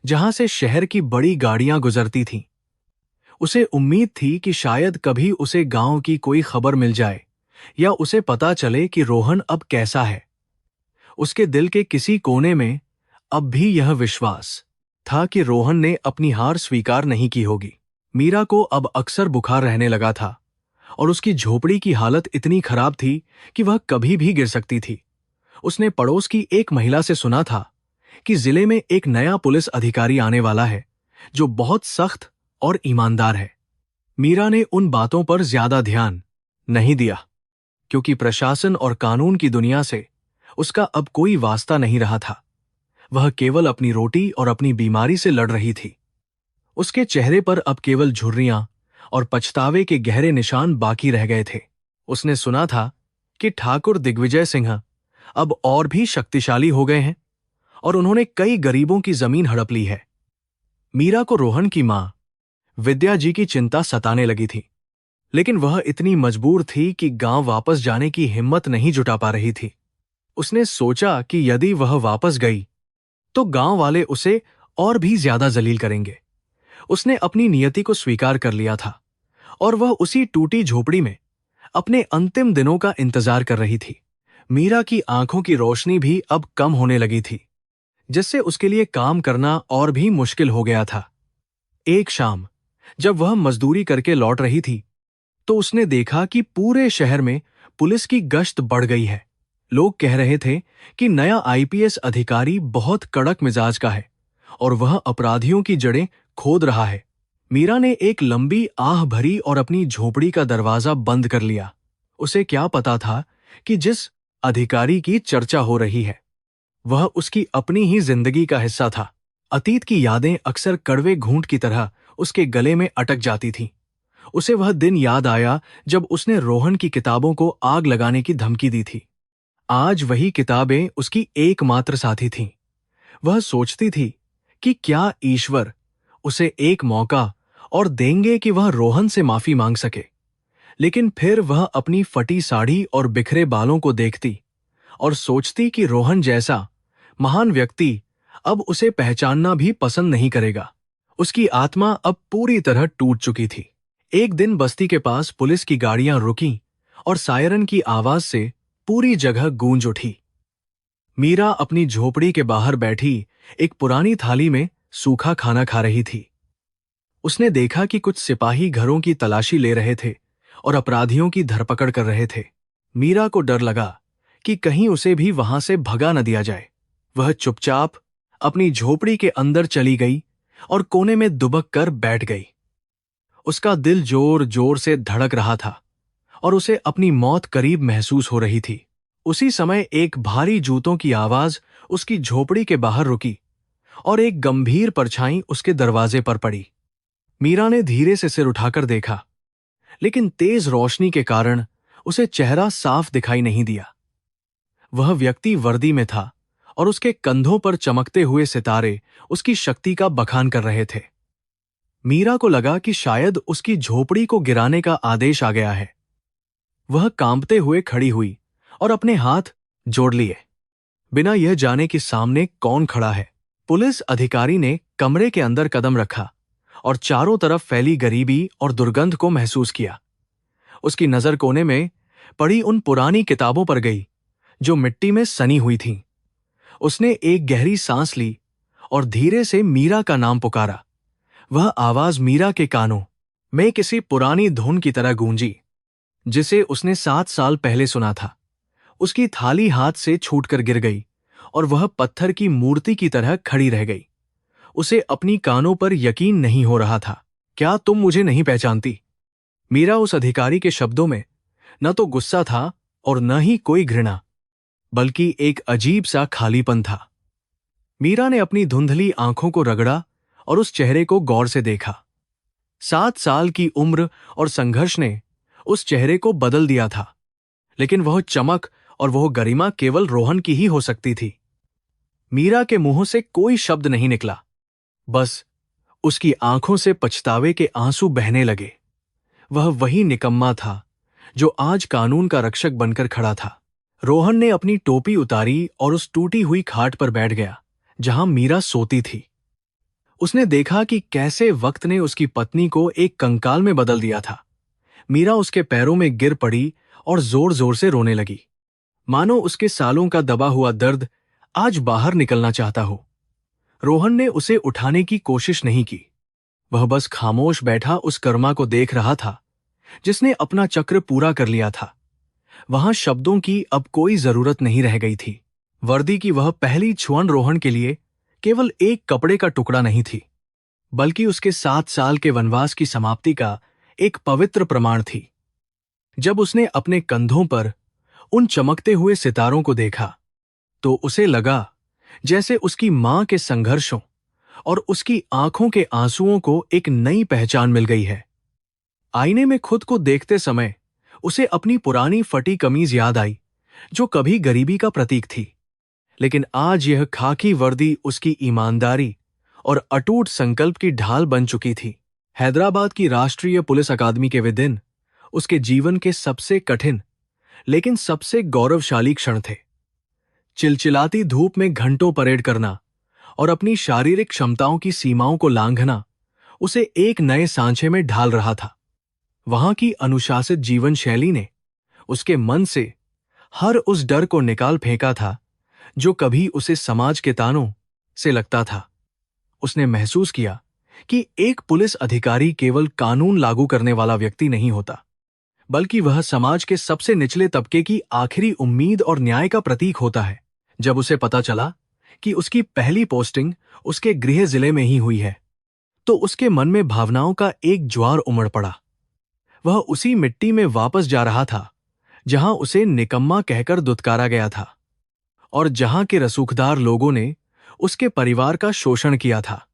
S1: जहां से शहर की बड़ी गाड़ियां गुजरती थीं। उसे उम्मीद थी कि शायद कभी उसे गांव की कोई खबर मिल जाए या उसे पता चले कि रोहन अब कैसा है। उसके दिल के किसी कोने में अब भी यह विश्वास था कि रोहन ने अपनी हार स्वीकार नहीं की होगी। मीरा को अब अक्सर बुखार रहने लगा था और उसकी झोपड़ी की हालत इतनी खराब थी कि वह कभी भी गिर सकती थी। उसने पड़ोस की एक महिला से सुना था कि जिले में एक नया पुलिस अधिकारी आने वाला है जो बहुत सख्त और ईमानदार है। मीरा ने उन बातों पर ज्यादा ध्यान नहीं दिया क्योंकि प्रशासन और कानून की दुनिया से उसका अब कोई वास्ता नहीं रहा था। वह केवल अपनी रोटी और अपनी बीमारी से लड़ रही थी। उसके चेहरे पर अब केवल झुर्रियां और पछतावे के गहरे निशान बाकी रह गए थे। उसने सुना था कि ठाकुर दिग्विजय सिंह अब और भी शक्तिशाली हो गए हैं और उन्होंने कई गरीबों की जमीन हड़प ली है। मीरा को रोहन की मां विद्या जी की चिंता सताने लगी थी, लेकिन वह इतनी मजबूर थी कि गांव वापस जाने की हिम्मत नहीं जुटा पा रही थी। उसने सोचा कि यदि वह वापस गई तो गांव वाले उसे और भी ज्यादा जलील करेंगे। उसने अपनी नियति को स्वीकार कर लिया था और वह उसी टूटी झोपड़ी में अपने अंतिम दिनों का इंतजार कर रही थी। मीरा की आंखों की रोशनी भी अब कम होने लगी थी, जिससे उसके लिए काम करना और भी मुश्किल हो गया था। एक शाम जब वह मजदूरी करके लौट रही थी तो उसने देखा कि पूरे शहर में पुलिस की गश्त बढ़ गई है। लोग कह रहे थे कि नया आईपीएस अधिकारी बहुत कड़क मिजाज का है और वह अपराधियों की जड़ें खोद रहा है। मीरा ने एक लंबी आह भरी और अपनी झोपड़ी का दरवाजा बंद कर लिया। उसे क्या पता था कि जिस अधिकारी की चर्चा हो रही है वह उसकी अपनी ही जिंदगी का हिस्सा था। अतीत की यादें अक्सर कड़वे घूंट की तरह उसके गले में अटक जाती थीं। उसे वह दिन याद आया जब उसने रोहन की किताबों को आग लगाने की धमकी दी थी। आज वही किताबें उसकी एकमात्र साथी थीं। वह सोचती थी कि क्या ईश्वर उसे एक मौका और देंगे कि वह रोहन से माफी मांग सके। लेकिन फिर वह अपनी फटी साड़ी और बिखरे बालों को देखती और सोचती कि रोहन जैसा महान व्यक्ति अब उसे पहचानना भी पसंद नहीं करेगा। उसकी आत्मा अब पूरी तरह टूट चुकी थी। एक दिन बस्ती के पास पुलिस की गाड़ियां रुकीं और सायरन की आवाज से पूरी जगह गूंज उठी। मीरा अपनी झोपड़ी के बाहर बैठी एक पुरानी थाली में सूखा खाना खा रही थी। उसने देखा कि कुछ सिपाही घरों की तलाशी ले रहे थे और अपराधियों की धरपकड़ कर रहे थे। मीरा को डर लगा कि कहीं उसे भी वहां से भगा न दिया जाए। वह चुपचाप अपनी झोपड़ी के अंदर चली गई और कोने में दुबक कर बैठ गई। उसका दिल जोर जोर से धड़क रहा था और उसे अपनी मौत करीब महसूस हो रही थी। उसी समय एक भारी जूतों की आवाज उसकी झोपड़ी के बाहर रुकी और एक गंभीर परछाई उसके दरवाजे पर पड़ी। मीरा ने धीरे से सिर उठाकर देखा, लेकिन तेज रोशनी के कारण उसे चेहरा साफ दिखाई नहीं दिया। वह व्यक्ति वर्दी में था और उसके कंधों पर चमकते हुए सितारे उसकी शक्ति का बखान कर रहे थे। मीरा को लगा कि शायद उसकी झोपड़ी को गिराने का आदेश आ गया है। वह कांपते हुए खड़ी हुई और अपने हाथ जोड़ लिए, बिना यह जाने कि सामने कौन खड़ा है। पुलिस अधिकारी ने कमरे के अंदर कदम रखा और चारों तरफ फैली गरीबी और दुर्गंध को महसूस किया। उसकी नजर कोने में पड़ी उन पुरानी किताबों पर गई जो मिट्टी में सनी हुई थीं। उसने एक गहरी सांस ली और धीरे से मीरा का नाम पुकारा। वह आवाज मीरा के कानों में किसी पुरानी धुन की तरह गूंजी, जिसे उसने 7 साल पहले सुना था। उसकी थाली हाथ से छूटकर गिर गई और वह पत्थर की मूर्ति की तरह खड़ी रह गई। उसे अपनी कानों पर यकीन नहीं हो रहा था। क्या तुम मुझे नहीं पहचानती? मीरा उस अधिकारी के शब्दों में न तो गुस्सा था और न ही कोई घृणा, बल्कि एक अजीब सा खालीपन था। मीरा ने अपनी धुंधली आंखों को रगड़ा और उस चेहरे को गौर से देखा। 7 साल की उम्र और संघर्ष ने उस चेहरे को बदल दिया था, लेकिन वह चमक और वह गरिमा केवल रोहन की ही हो सकती थी। मीरा के मुंह से कोई शब्द नहीं निकला, बस उसकी आंखों से पछतावे के आंसू बहने लगे। वह वही निकम्मा था जो आज कानून का रक्षक बनकर खड़ा था। रोहन ने अपनी टोपी उतारी और उस टूटी हुई खाट पर बैठ गया जहां मीरा सोती थी। उसने देखा कि कैसे वक्त ने उसकी पत्नी को एक कंकाल में बदल दिया था। मीरा उसके पैरों में गिर पड़ी और जोर जोर से रोने लगी, मानो उसके सालों का दबा हुआ दर्द आज बाहर निकलना चाहता हो। रोहन ने उसे उठाने की कोशिश नहीं की। वह बस खामोश बैठा उस कर्मा को देख रहा था जिसने अपना चक्र पूरा कर लिया था। वहां शब्दों की अब कोई जरूरत नहीं रह गई थी। वर्दी की वह पहली छुअन रोहन के लिए केवल एक कपड़े का टुकड़ा नहीं थी, बल्कि उसके 7 साल के वनवास की समाप्ति का एक पवित्र प्रमाण थी। जब उसने अपने कंधों पर उन चमकते हुए सितारों को देखा तो उसे लगा जैसे उसकी मां के संघर्षों और उसकी आंखों के आंसुओं को एक नई पहचान मिल गई है। आईने में खुद को देखते समय उसे अपनी पुरानी फटी कमीज याद आई, जो कभी गरीबी का प्रतीक थी, लेकिन आज यह खाकी वर्दी उसकी ईमानदारी और अटूट संकल्प की ढाल बन चुकी थी। हैदराबाद की राष्ट्रीय पुलिस अकादमी के वे दिन उसके जीवन के सबसे कठिन लेकिन सबसे गौरवशाली क्षण थे। चिलचिलाती धूप में घंटों परेड करना और अपनी शारीरिक क्षमताओं की सीमाओं को लांघना उसे एक नए सांचे में ढाल रहा था। वहां की अनुशासित जीवन शैली ने उसके मन से हर उस डर को निकाल फेंका था जो कभी उसे समाज के तानों से लगता था। उसने महसूस किया कि एक पुलिस अधिकारी केवल कानून लागू करने वाला व्यक्ति नहीं होता, बल्कि वह समाज के सबसे निचले तबके की आखिरी उम्मीद और न्याय का प्रतीक होता है। जब उसे पता चला कि उसकी पहली पोस्टिंग उसके गृह जिले में ही हुई है, तो उसके मन में भावनाओं का एक ज्वार उमड़ पड़ा। वह उसी मिट्टी में वापस जा रहा था जहां उसे निकम्मा कहकर दुत्कारा गया था और जहां के रसूखदार लोगों ने उसके परिवार का शोषण किया था।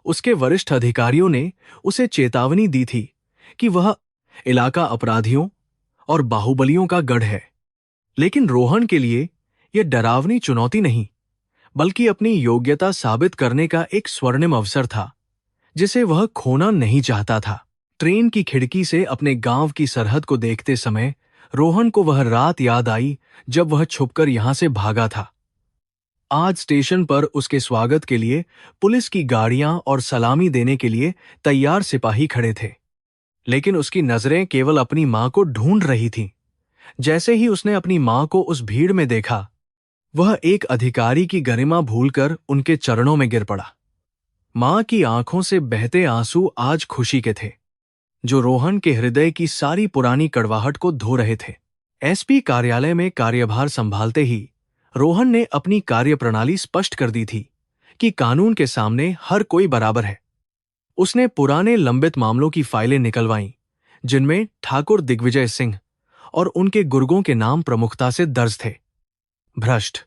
S1: उसके वरिष्ठ अधिकारियों ने उसे चेतावनी दी थी कि वह इलाका अपराधियों और बाहुबलियों का गढ़ है, लेकिन रोहन के लिए यह डरावनी चुनौती नहीं, बल्कि अपनी योग्यता साबित करने का एक स्वर्णिम अवसर था जिसे वह खोना नहीं चाहता था। ट्रेन की खिड़की से अपने गांव की सरहद को देखते समय रोहन को वह रात याद आई जब वह छुपकर यहां से भागा था। आज स्टेशन पर उसके स्वागत के लिए पुलिस की गाड़ियां और सलामी देने के लिए तैयार सिपाही खड़े थे, लेकिन उसकी नजरें केवल अपनी मां को ढूंढ रही थीं। जैसे ही उसने अपनी मां को उस भीड़ में देखा, वह एक अधिकारी की गरिमा भूलकर उनके चरणों में गिर पड़ा। मां की आंखों से बहते आंसू आज खुशी के थे, जो रोहन के हृदय की सारी पुरानी कड़वाहट को धो रहे थे। एसपी कार्यालय में कार्यभार संभालते ही रोहन ने अपनी कार्यप्रणाली स्पष्ट कर दी थी कि कानून के सामने हर कोई बराबर है। उसने पुराने लंबित मामलों की फाइलें निकलवाईं, जिनमें ठाकुर दिग्विजय सिंह और उनके गुर्गों के नाम प्रमुखता से दर्ज थे। भ्रष्ट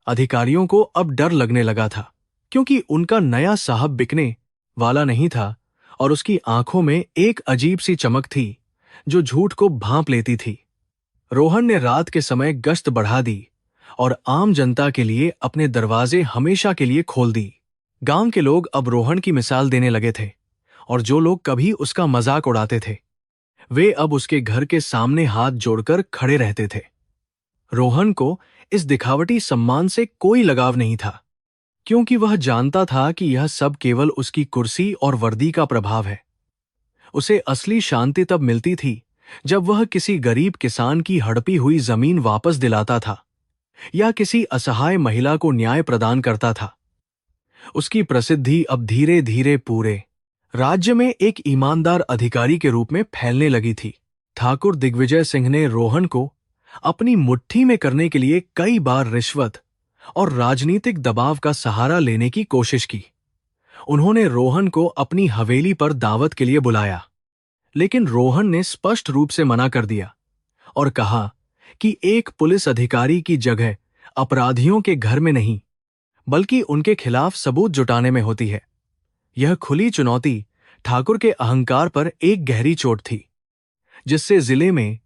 S1: अधिकारियों को अब डर लगने लगा था, क्योंकि उनका नया साहब बिकने वाला नहीं था और उसकी आंखों में एक अजीब सी चमक थी जो झूठ को भांप लेती थी। रोहन ने रात के समय गश्त बढ़ा दी और आम जनता के लिए अपने दरवाजे हमेशा के लिए खोल दी। गांव के लोग अब रोहन की मिसाल देने लगे थे, और जो लोग कभी उसका मजाक उड़ाते थे, वे अब उसके घर के सामने हाथ जोड़कर खड़े रहते थे। रोहन को इस दिखावटी सम्मान से कोई लगाव नहीं था, क्योंकि वह जानता था कि यह सब केवल उसकी कुर्सी और वर्दी का प्रभाव है। उसे असली शांति तब मिलती थी जब वह किसी गरीब किसान की हड़पी हुई जमीन वापस दिलाता था या किसी असहाय महिला को न्याय प्रदान करता था। उसकी प्रसिद्धि अब धीरे धीरे पूरे राज्य में एक ईमानदार अधिकारी के रूप में फैलने लगी थी। ठाकुर दिग्विजय सिंह ने रोहन को अपनी मुट्ठी में करने के लिए कई बार रिश्वत और राजनीतिक दबाव का सहारा लेने की कोशिश की। उन्होंने रोहन को अपनी हवेली पर दावत के लिए बुलाया, लेकिन रोहन ने स्पष्ट रूप से मना कर दिया और कहा कि एक पुलिस अधिकारी की जगह अपराधियों के घर में नहीं, बल्कि उनके खिलाफ सबूत जुटाने में होती है। यह खुली चुनौती ठाकुर के अहंकार पर एक गहरी चोट थी, जिससे जिले में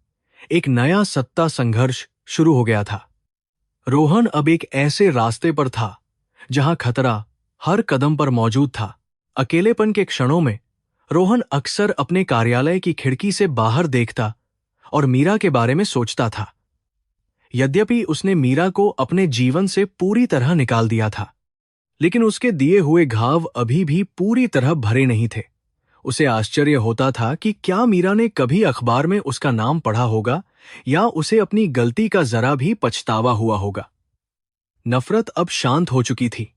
S1: एक नया सत्ता संघर्ष शुरू हो गया था। रोहन अब एक ऐसे रास्ते पर था जहां खतरा हर कदम पर मौजूद था। अकेलेपन के क्षणों में रोहन अक्सर अपने कार्यालय की खिड़की से बाहर देखता और मीरा के बारे में सोचता था। यद्यपि उसने मीरा को अपने जीवन से पूरी तरह निकाल दिया था, लेकिन उसके दिए हुए घाव अभी भी पूरी तरह भरे नहीं थे। उसे आश्चर्य होता था कि क्या मीरा ने कभी अखबार में उसका नाम पढ़ा होगा या उसे अपनी गलती का जरा भी पछतावा हुआ होगा। नफरत अब शांत हो चुकी थी,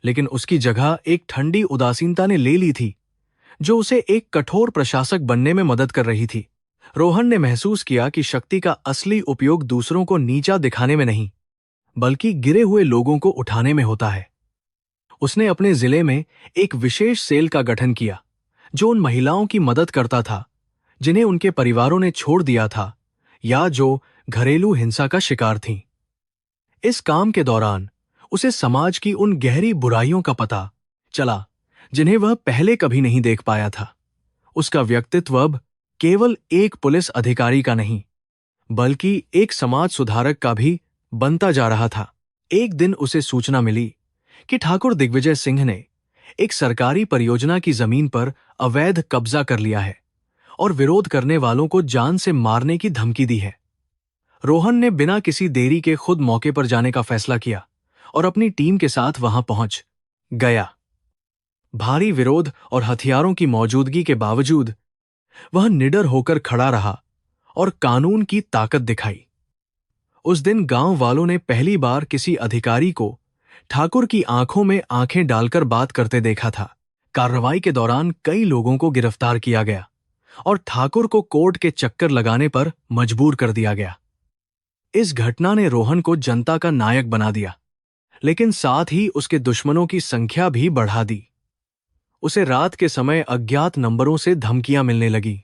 S1: लेकिन उसकी जगह एक ठंडी उदासीनता ने ले ली थी, जो उसे एक कठोर प्रशासक बनने में मदद कर रही थी। रोहन ने महसूस किया कि शक्ति का असली उपयोग दूसरों को नीचा दिखाने में नहीं, बल्कि गिरे हुए लोगों को उठाने में होता है। उसने अपने जिले में एक विशेष सेल का गठन किया, जो उन महिलाओं की मदद करता था जिन्हें उनके परिवारों ने छोड़ दिया था या जो घरेलू हिंसा का शिकार थीं। इस काम के दौरान उसे समाज की उन गहरी बुराइयों का पता चला जिन्हें वह पहले कभी नहीं देख पाया था। उसका व्यक्तित्व अब केवल एक पुलिस अधिकारी का नहीं, बल्कि एक समाज सुधारक का भी बनता जा रहा था। एक दिन उसे सूचना मिली कि ठाकुर दिग्विजय सिंह ने एक सरकारी परियोजना की जमीन पर अवैध कब्जा कर लिया है और विरोध करने वालों को जान से मारने की धमकी दी है। रोहन ने बिना किसी देरी के खुद मौके पर जाने का फैसला किया और अपनी टीम के साथ वहां पहुंच गया। भारी विरोध और हथियारों की मौजूदगी के बावजूद वह निडर होकर खड़ा रहा और कानून की ताकत दिखाई। उस दिन गांव वालों ने पहली बार किसी अधिकारी को ठाकुर की आंखों में आंखें डालकर बात करते देखा था। कार्रवाई के दौरान कई लोगों को गिरफ्तार किया गया और ठाकुर को कोर्ट के चक्कर लगाने पर मजबूर कर दिया गया। इस घटना ने रोहन को जनता का नायक बना दिया, लेकिन साथ ही उसके दुश्मनों की संख्या भी बढ़ा दी। उसे रात के समय अज्ञात नंबरों से धमकियां मिलने लगी,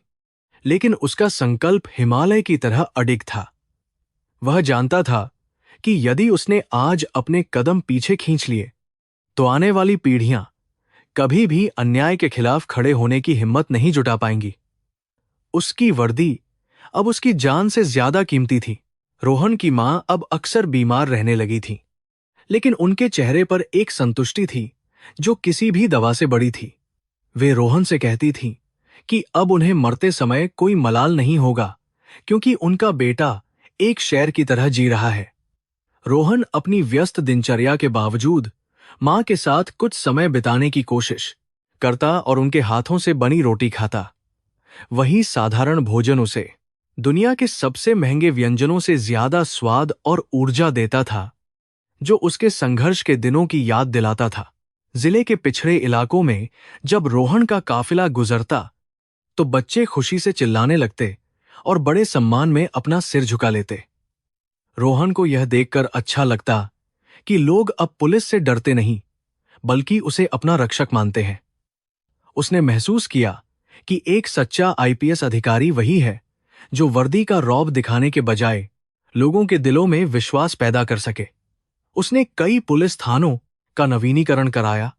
S1: लेकिन उसका संकल्प हिमालय की तरह अडिग था। वह जानता था कि यदि उसने आज अपने कदम पीछे खींच लिए तो आने वाली पीढ़ियां कभी भी अन्याय के खिलाफ खड़े होने की हिम्मत नहीं जुटा पाएंगी। उसकी वर्दी अब उसकी जान से ज्यादा कीमती थी। रोहन की मां अब अक्सर बीमार रहने लगी थी, लेकिन उनके चेहरे पर एक संतुष्टि थी जो किसी भी दवा से बड़ी थी। वे रोहन से कहती थीं कि अब उन्हें मरते समय कोई मलाल नहीं होगा, क्योंकि उनका बेटा एक शेर की तरह जी रहा है। रोहन अपनी व्यस्त दिनचर्या के बावजूद मां के साथ कुछ समय बिताने की कोशिश करता और उनके हाथों से बनी रोटी खाता। वही साधारण भोजन उसे दुनिया के सबसे महंगे व्यंजनों से ज्यादा स्वाद और ऊर्जा देता था, जो उसके संघर्ष के दिनों की याद दिलाता था। जिले के पिछड़े इलाकों में जब रोहन का काफिला गुजरता तो बच्चे खुशी से चिल्लाने लगते और बड़े सम्मान में अपना सिर झुका लेते। रोहन को यह देखकर अच्छा लगता कि लोग अब पुलिस से डरते नहीं, बल्कि उसे अपना रक्षक मानते हैं। उसने महसूस किया कि एक सच्चा आईपीएस अधिकारी वही है जो वर्दी का रौब दिखाने के बजाय लोगों के दिलों में विश्वास पैदा कर सके। उसने कई पुलिस थानों का नवीनीकरण कराया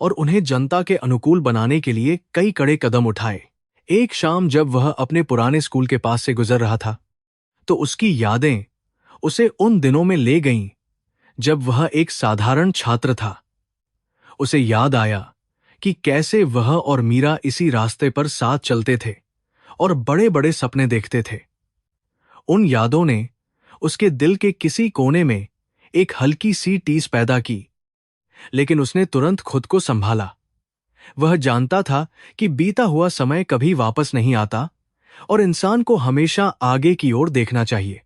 S1: और उन्हें जनता के अनुकूल बनाने के लिए कई कड़े कदम उठाए। एक शाम जब वह अपने पुराने स्कूल के पास से गुजर रहा था, तो उसकी यादें उसे उन दिनों में ले गईं जब वह एक साधारण छात्र था। उसे याद आया कि कैसे वह और मीरा इसी रास्ते पर साथ चलते थे और बड़े बड़े सपने देखते थे। उन यादों ने उसके दिल के किसी कोने में एक हल्की सी टीस पैदा की, लेकिन उसने तुरंत खुद को संभाला। वह जानता था कि बीता हुआ समय कभी वापस नहीं आता और इंसान को हमेशा आगे की ओर देखना चाहिए।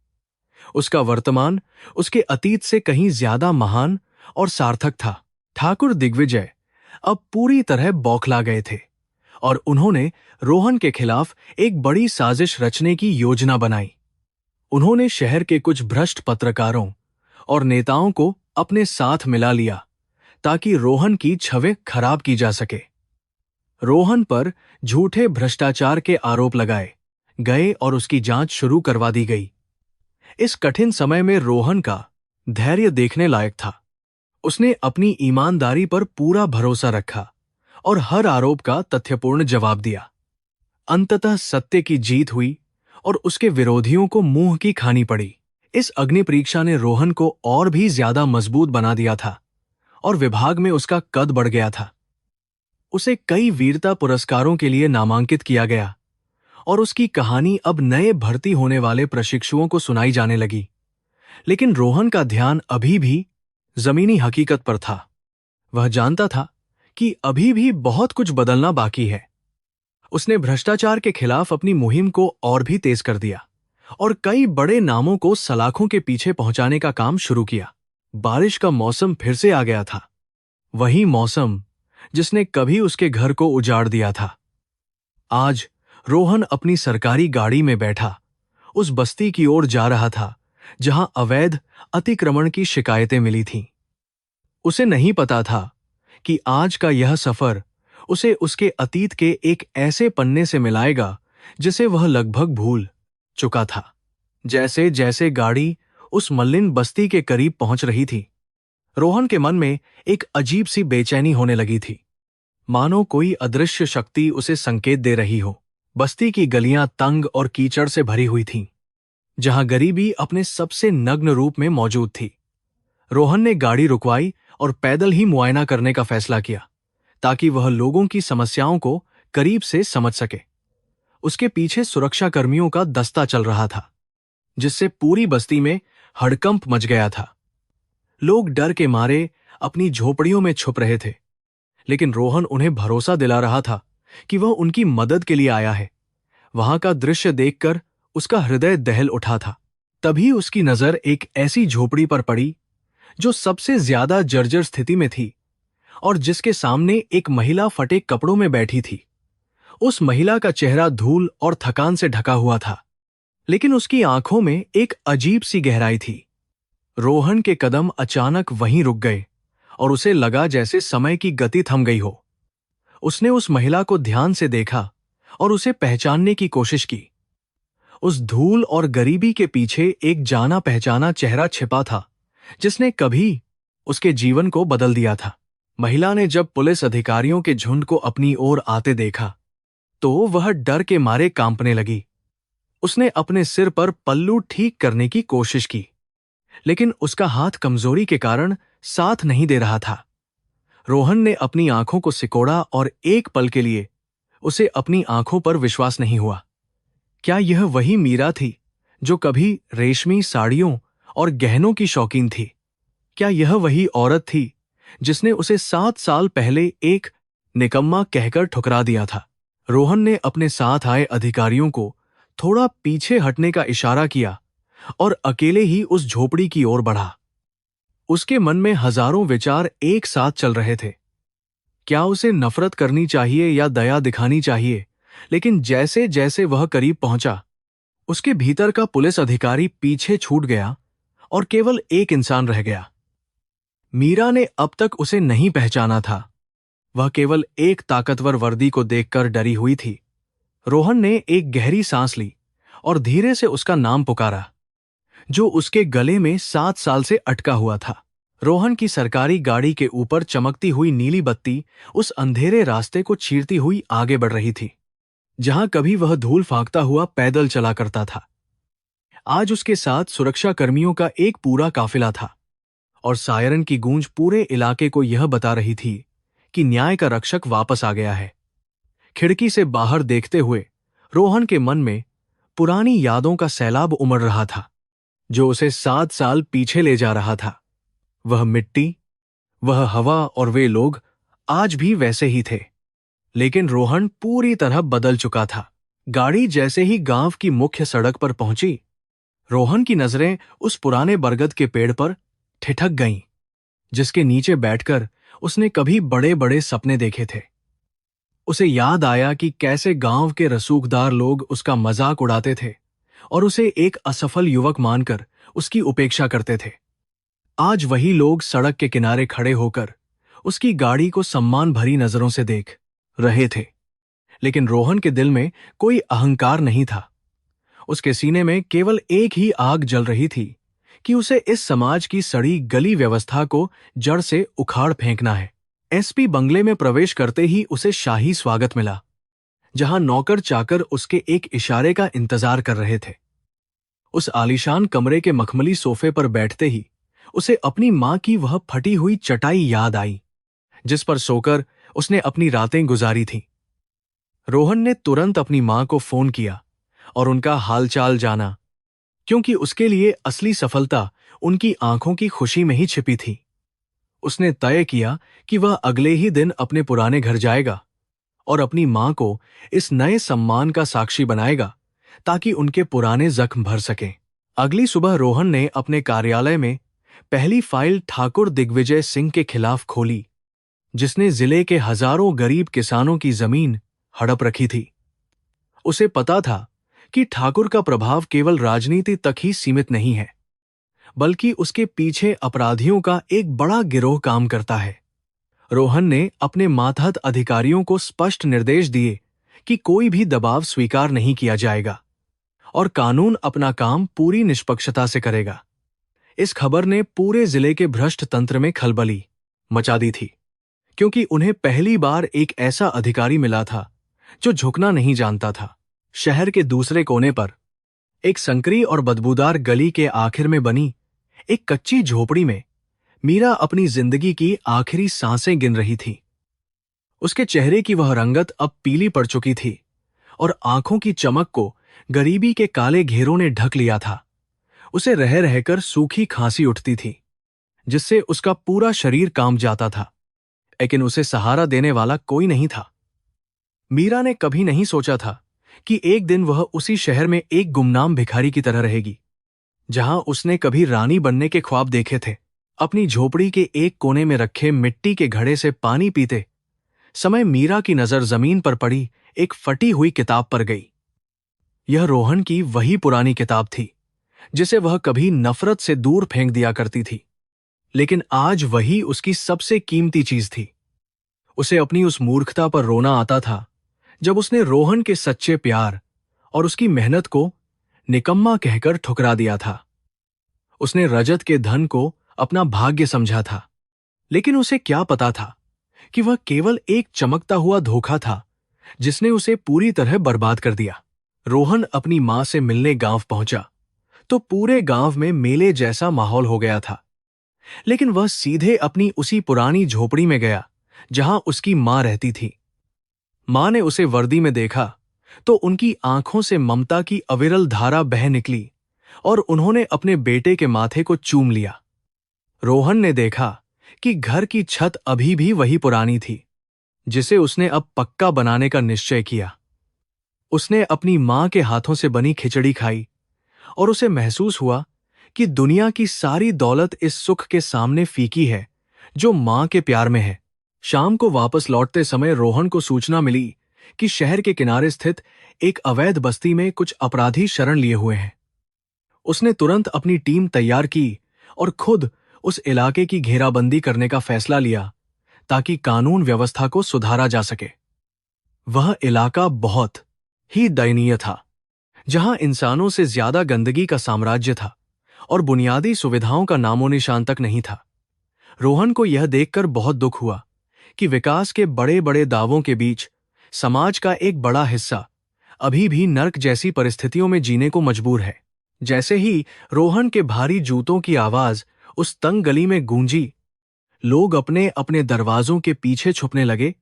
S1: उसका वर्तमान उसके अतीत से कहीं ज्यादा महान और सार्थक था। ठाकुर दिग्विजय अब पूरी तरह बौखला गए थे और उन्होंने रोहन के खिलाफ एक बड़ी साजिश रचने की योजना बनाई। उन्होंने शहर के कुछ भ्रष्ट पत्रकारों और नेताओं को अपने साथ मिला लिया ताकि रोहन की छवि खराब की जा सके। रोहन पर झूठे भ्रष्टाचार के आरोप लगाए गए और उसकी जांच शुरू करवा दी गई। इस कठिन समय में रोहन का धैर्य देखने लायक था। उसने अपनी ईमानदारी पर पूरा भरोसा रखा और हर आरोप का तथ्यपूर्ण जवाब दिया। अंततः सत्य की जीत हुई और उसके विरोधियों को मुंह की खानी पड़ी। इस अग्नि परीक्षा ने रोहन को और भी ज्यादा मजबूत बना दिया था और विभाग में उसका कद बढ़ गया था। उसे कई वीरता पुरस्कारों के लिए नामांकित किया गया और उसकी कहानी अब नए भर्ती होने वाले प्रशिक्षुओं को सुनाई जाने लगी। लेकिन रोहन का ध्यान अभी भी जमीनी हकीकत पर था। वह जानता था कि अभी भी बहुत कुछ बदलना बाकी है। उसने भ्रष्टाचार के खिलाफ अपनी मुहिम को और भी तेज कर दिया और कई बड़े नामों को सलाखों के पीछे पहुंचाने का काम शुरू किया। बारिश का मौसम फिर से आ गया था, वही मौसम जिसने कभी उसके घर को उजाड़ दिया था। आज रोहन अपनी सरकारी गाड़ी में बैठा उस बस्ती की ओर जा रहा था जहां अवैध अतिक्रमण की शिकायतें मिली थीं। उसे नहीं पता था कि आज का यह सफर उसे उसके अतीत के एक ऐसे पन्ने से मिलाएगा जिसे वह लगभग भूल चुका था। जैसे जैसे गाड़ी उस मलिन बस्ती के करीब पहुंच रही थी, रोहन के मन में एक अजीब सी बेचैनी होने लगी थी, मानो कोई अदृश्य शक्ति उसे संकेत दे रही हो। बस्ती की गलियां तंग और कीचड़ से भरी हुई थीं, जहां गरीबी अपने सबसे नग्न रूप में मौजूद थी। रोहन ने गाड़ी रुकवाई और पैदल ही मुआयना करने का फैसला किया, ताकि वह लोगों की समस्याओं को करीब से समझ सके। उसके पीछे सुरक्षा कर्मियों का दस्ता चल रहा था, जिससे पूरी बस्ती में हड़कंप मच गया था। लोग डर के मारे अपनी झोपड़ियों में छुप रहे थे, लेकिन रोहन उन्हें भरोसा दिला रहा था कि वह उनकी मदद के लिए आया है। वहां का दृश्य देखकर उसका हृदय दहल उठा था। तभी उसकी नजर एक ऐसी झोपड़ी पर पड़ी जो सबसे ज्यादा जर्जर स्थिति में थी और जिसके सामने एक महिला फटे कपड़ों में बैठी थी। उस महिला का चेहरा धूल और थकान से ढका हुआ था, लेकिन उसकी आंखों में एक अजीब सी गहराई थी। रोहन के कदम अचानक वहीं रुक गए और उसे लगा जैसे समय की गति थम गई हो। उसने उस महिला को ध्यान से देखा और उसे पहचानने की कोशिश की। उस धूल और गरीबी के पीछे एक जाना पहचाना चेहरा छिपा था, जिसने कभी उसके जीवन को बदल दिया था। महिला ने जब पुलिस अधिकारियों के झुंड को अपनी ओर आते देखा, तो वह डर के मारे कांपने लगी। उसने अपने सिर पर पल्लू ठीक करने की कोशिश की, लेकिन उसका हाथ कमजोरी के कारण साथ नहीं दे रहा था। रोहन ने अपनी आंखों को सिकोड़ा और एक पल के लिए उसे अपनी आंखों पर विश्वास नहीं हुआ। क्या यह वही मीरा थी जो कभी रेशमी साड़ियों और गहनों की शौकीन थी? क्या यह वही औरत थी जिसने उसे 7 साल पहले एक निकम्मा कहकर ठुकरा दिया था? रोहन ने अपने साथ आए अधिकारियों को थोड़ा पीछे हटने का इशारा किया और अकेले ही उस झोपड़ी की ओर बढ़ा। उसके मन में हजारों विचार एक साथ चल रहे थे। क्या उसे नफरत करनी चाहिए या दया दिखानी चाहिए? लेकिन जैसे जैसे वह करीब पहुंचा, उसके भीतर का पुलिस अधिकारी पीछे छूट गया और केवल एक इंसान रह गया। मीरा ने अब तक उसे नहीं पहचाना था। वह केवल एक ताकतवर वर्दी को देखकर डरी हुई थी। रोहन ने एक गहरी सांस ली और धीरे से उसका नाम पुकारा, जो उसके गले में 7 साल से अटका हुआ था। रोहन की सरकारी गाड़ी के ऊपर चमकती हुई नीली बत्ती उस अंधेरे रास्ते को चीरती हुई आगे बढ़ रही थी, जहां कभी वह धूल फांकता हुआ पैदल चला करता था। आज उसके साथ सुरक्षा कर्मियों का एक पूरा काफिला था और सायरन की गूंज पूरे इलाके को यह बता रही थी कि न्याय का रक्षक वापस आ गया है। खिड़की से बाहर देखते हुए रोहन के मन में पुरानी यादों का सैलाब उमड़ रहा था, जो उसे 7 साल पीछे ले जा रहा था। वह मिट्टी, वह हवा और वे लोग आज भी वैसे ही थे, लेकिन रोहन पूरी तरह बदल चुका था। गाड़ी जैसे ही गांव की मुख्य सड़क पर पहुंची, रोहन की नजरें उस पुराने बरगद के पेड़ पर ठिठक गईं, जिसके नीचे बैठकर उसने कभी बड़े बड़े सपने देखे थे। उसे याद आया कि कैसे गांव के रसूखदार लोग उसका मजाक उड़ाते थे और उसे एक असफल युवक मानकर उसकी उपेक्षा करते थे। आज वही लोग सड़क के किनारे खड़े होकर उसकी गाड़ी को सम्मान भरी नजरों से देख रहे थे, लेकिन रोहन के दिल में कोई अहंकार नहीं था। उसके सीने में केवल एक ही आग जल रही थी कि उसे इस समाज की सड़ी गली व्यवस्था को जड़ से उखाड़ फेंकना है। एसपी बंगले में प्रवेश करते ही उसे शाही स्वागत मिला, जहां नौकर चाकर उसके एक इशारे का इंतजार कर रहे थे। उस आलीशान कमरे के मखमली सोफे पर बैठते ही उसे अपनी मां की वह फटी हुई चटाई याद आई, जिस पर सोकर उसने अपनी रातें गुजारी थीं। रोहन ने तुरंत अपनी मां को फोन किया और उनका हालचाल जाना, क्योंकि उसके लिए असली सफलता उनकी आंखों की खुशी में ही छिपी थी। उसने तय किया कि वह अगले ही दिन अपने पुराने घर जाएगा और अपनी मां को इस नए सम्मान का साक्षी बनाएगा ताकि उनके पुराने जख्म भर सकें। अगली सुबह रोहन ने अपने कार्यालय में पहली फाइल ठाकुर दिग्विजय सिंह के खिलाफ खोली, जिसने जिले के हजारों गरीब किसानों की जमीन हड़प रखी थी। उसे पता था कि ठाकुर का प्रभाव केवल राजनीति तक ही सीमित नहीं है, बल्कि उसके पीछे अपराधियों का एक बड़ा गिरोह काम करता है। रोहन ने अपने मातहत अधिकारियों को स्पष्ट निर्देश दिए कि कोई भी दबाव स्वीकार नहीं किया जाएगा और कानून अपना काम पूरी निष्पक्षता से करेगा। इस खबर ने पूरे जिले के भ्रष्ट तंत्र में खलबली मचा दी थी, क्योंकि उन्हें पहली बार एक ऐसा अधिकारी मिला था जो झुकना नहीं जानता था। शहर के दूसरे कोने पर एक संकरी और बदबूदार गली के आखिर में बनी एक कच्ची झोपड़ी में मीरा अपनी जिंदगी की आखिरी सांसें गिन रही थी। उसके चेहरे की वह रंगत अब पीली पड़ चुकी थी और आंखों की चमक को गरीबी के काले घेरों ने ढक लिया था। उसे रह रहकर सूखी खांसी उठती थी, जिससे उसका पूरा शरीर कांप जाता था, लेकिन उसे सहारा देने वाला कोई नहीं था। मीरा ने कभी नहीं सोचा था कि एक दिन वह उसी शहर में एक गुमनाम भिखारी की तरह रहेगी, जहां उसने कभी रानी बनने के ख्वाब देखे थे। अपनी झोपड़ी के एक कोने में रखे मिट्टी के घड़े से पानी पीते समय मीरा की नजर जमीन पर पड़ी एक फटी हुई किताब पर गई। यह रोहन की वही पुरानी किताब थी जिसे वह कभी नफरत से दूर फेंक दिया करती थी, लेकिन आज वही उसकी सबसे कीमती चीज थी। उसे अपनी उस मूर्खता पर रोना आता था जब उसने रोहन के सच्चे प्यार और उसकी मेहनत को निकम्मा कहकर ठुकरा दिया था। उसने रजत के धन को अपना भाग्य समझा था, लेकिन उसे क्या पता था कि वह केवल एक चमकता हुआ धोखा था जिसने उसे पूरी तरह बर्बाद कर दिया। रोहन अपनी मां से मिलने गांव पहुंचा तो पूरे गांव में मेले जैसा माहौल हो गया था, लेकिन वह सीधे अपनी उसी पुरानी झोपड़ी में गया जहां उसकी मां रहती थी। मां ने उसे वर्दी में देखा तो उनकी आंखों से ममता की अविरल धारा बह निकली और उन्होंने अपने बेटे के माथे को चूम लिया। रोहन ने देखा कि घर की छत अभी भी वही पुरानी थी, जिसे उसने अब पक्का बनाने का निश्चय किया। उसने अपनी मां के हाथों से बनी खिचड़ी खाई और उसे महसूस हुआ कि दुनिया की सारी दौलत इस सुख के सामने फीकी है जो मां के प्यार में है। शाम को वापस लौटते समय रोहन को सूचना मिली कि शहर के किनारे स्थित एक अवैध बस्ती में कुछ अपराधी शरण लिए हुए हैं। उसने तुरंत अपनी टीम तैयार की और खुद उस इलाके की घेराबंदी करने का फैसला लिया ताकि कानून व्यवस्था को सुधारा जा सके। वह इलाका बहुत ही दयनीय था, जहां इंसानों से ज्यादा गंदगी का साम्राज्य था और बुनियादी सुविधाओं का नामोनिशान तक नहीं था। रोहन को यह देखकर बहुत दुख हुआ कि विकास के बड़े बड़े दावों के बीच समाज का एक बड़ा हिस्सा अभी भी नर्क जैसी परिस्थितियों में जीने को मजबूर है। जैसे ही रोहन के भारी जूतों की आवाज उस तंग गली में गूंजी, लोग अपने अपने दरवाजों के पीछे छुपने लगे,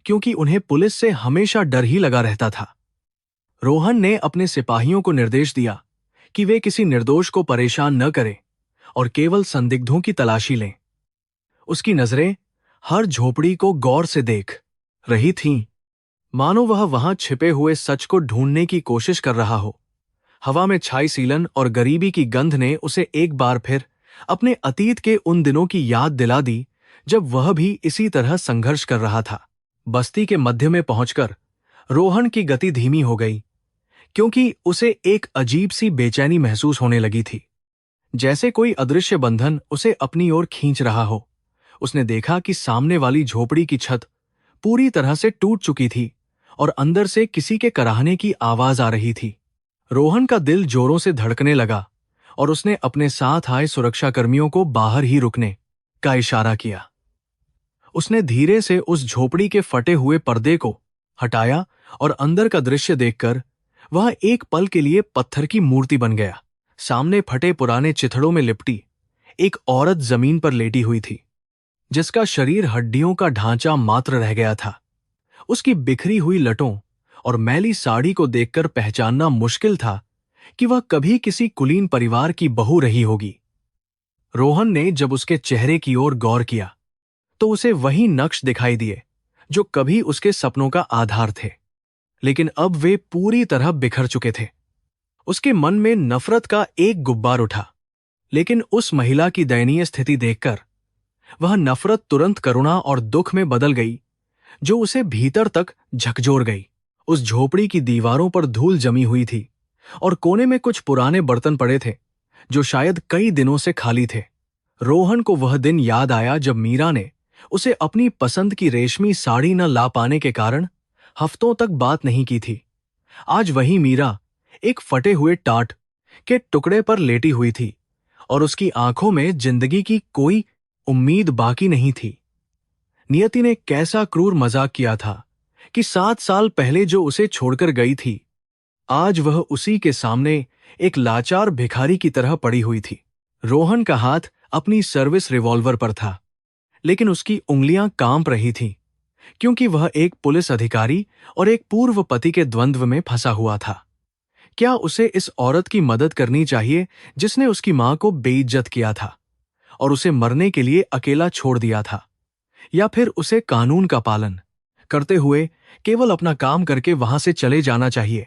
S1: क्योंकि उन्हें पुलिस से हमेशा डर ही लगा रहता था। रोहन ने अपने सिपाहियों को निर्देश दिया कि वे किसी निर्दोष को परेशान न करें और केवल संदिग्धों की तलाशी लें। उसकी नजरें हर झोपड़ी को गौर से देख रही थीं, मानो वह वहां छिपे हुए सच को ढूंढने की कोशिश कर रहा हो। हवा में छाई सीलन और गरीबी की गंध ने उसे एक बार फिर अपने अतीत के उन दिनों की याद दिला दी जब वह भी इसी तरह संघर्ष कर रहा था। बस्ती के मध्य में पहुंचकर रोहन की गति धीमी हो गई, क्योंकि उसे एक अजीब सी बेचैनी महसूस होने लगी थी, जैसे कोई अदृश्य बंधन उसे अपनी ओर खींच रहा हो। उसने देखा कि सामने वाली झोपड़ी की छत पूरी तरह से टूट चुकी थी और अंदर से किसी के कराहने की आवाज आ रही थी। रोहन का दिल जोरों से धड़कने लगा और उसने अपने साथ आए सुरक्षाकर्मियों को बाहर ही रुकने का इशारा किया। उसने धीरे से उस झोपड़ी के फटे हुए पर्दे को हटाया और अंदर का दृश्य देखकर वह एक पल के लिए पत्थर की मूर्ति बन गया। सामने फटे पुराने चिथड़ों में लिपटी एक औरत जमीन पर लेटी हुई थी, जिसका शरीर हड्डियों का ढांचा मात्र रह गया था। उसकी बिखरी हुई लटों और मैली साड़ी को देखकर पहचानना मुश्किल था कि वह कभी किसी कुलीन परिवार की बहू रही होगी। रोहन ने जब उसके चेहरे की ओर गौर किया तो उसे वही नक्श दिखाई दिए जो कभी उसके सपनों का आधार थे, लेकिन अब वे पूरी तरह बिखर चुके थे। उसके मन में नफरत का एक गुब्बार उठा, लेकिन उस महिला की दयनीय स्थिति देखकर वह नफरत तुरंत करुणा और दुख में बदल गई, जो उसे भीतर तक झकझोर गई। उस झोपड़ी की दीवारों पर धूल जमी हुई थी और कोने में कुछ पुराने बर्तन पड़े थे जो शायद कई दिनों से खाली थे। रोहन को वह दिन याद आया जब मीरा ने उसे अपनी पसंद की रेशमी साड़ी न ला पाने के कारण हफ्तों तक बात नहीं की थी। आज वही मीरा एक फटे हुए टाट के टुकड़े पर लेटी हुई थी और उसकी आंखों में जिंदगी की कोई उम्मीद बाकी नहीं थी। नियति ने कैसा क्रूर मजाक किया था कि 7 साल पहले जो उसे छोड़कर गई थी, आज वह उसी के सामने एक लाचार भिखारी की तरह पड़ी हुई थी। रोहन का हाथ अपनी सर्विस रिवॉल्वर पर था, लेकिन उसकी उंगलियां कांप रही थीं, क्योंकि वह एक पुलिस अधिकारी और एक पूर्व पति के द्वंद्व में फंसा हुआ था। क्या उसे इस औरत की मदद करनी चाहिए जिसने उसकी मां को बेइज्जत किया था और उसे मरने के लिए अकेला छोड़ दिया था, या फिर उसे कानून का पालन करते हुए केवल अपना काम करके वहां से चले जाना चाहिए?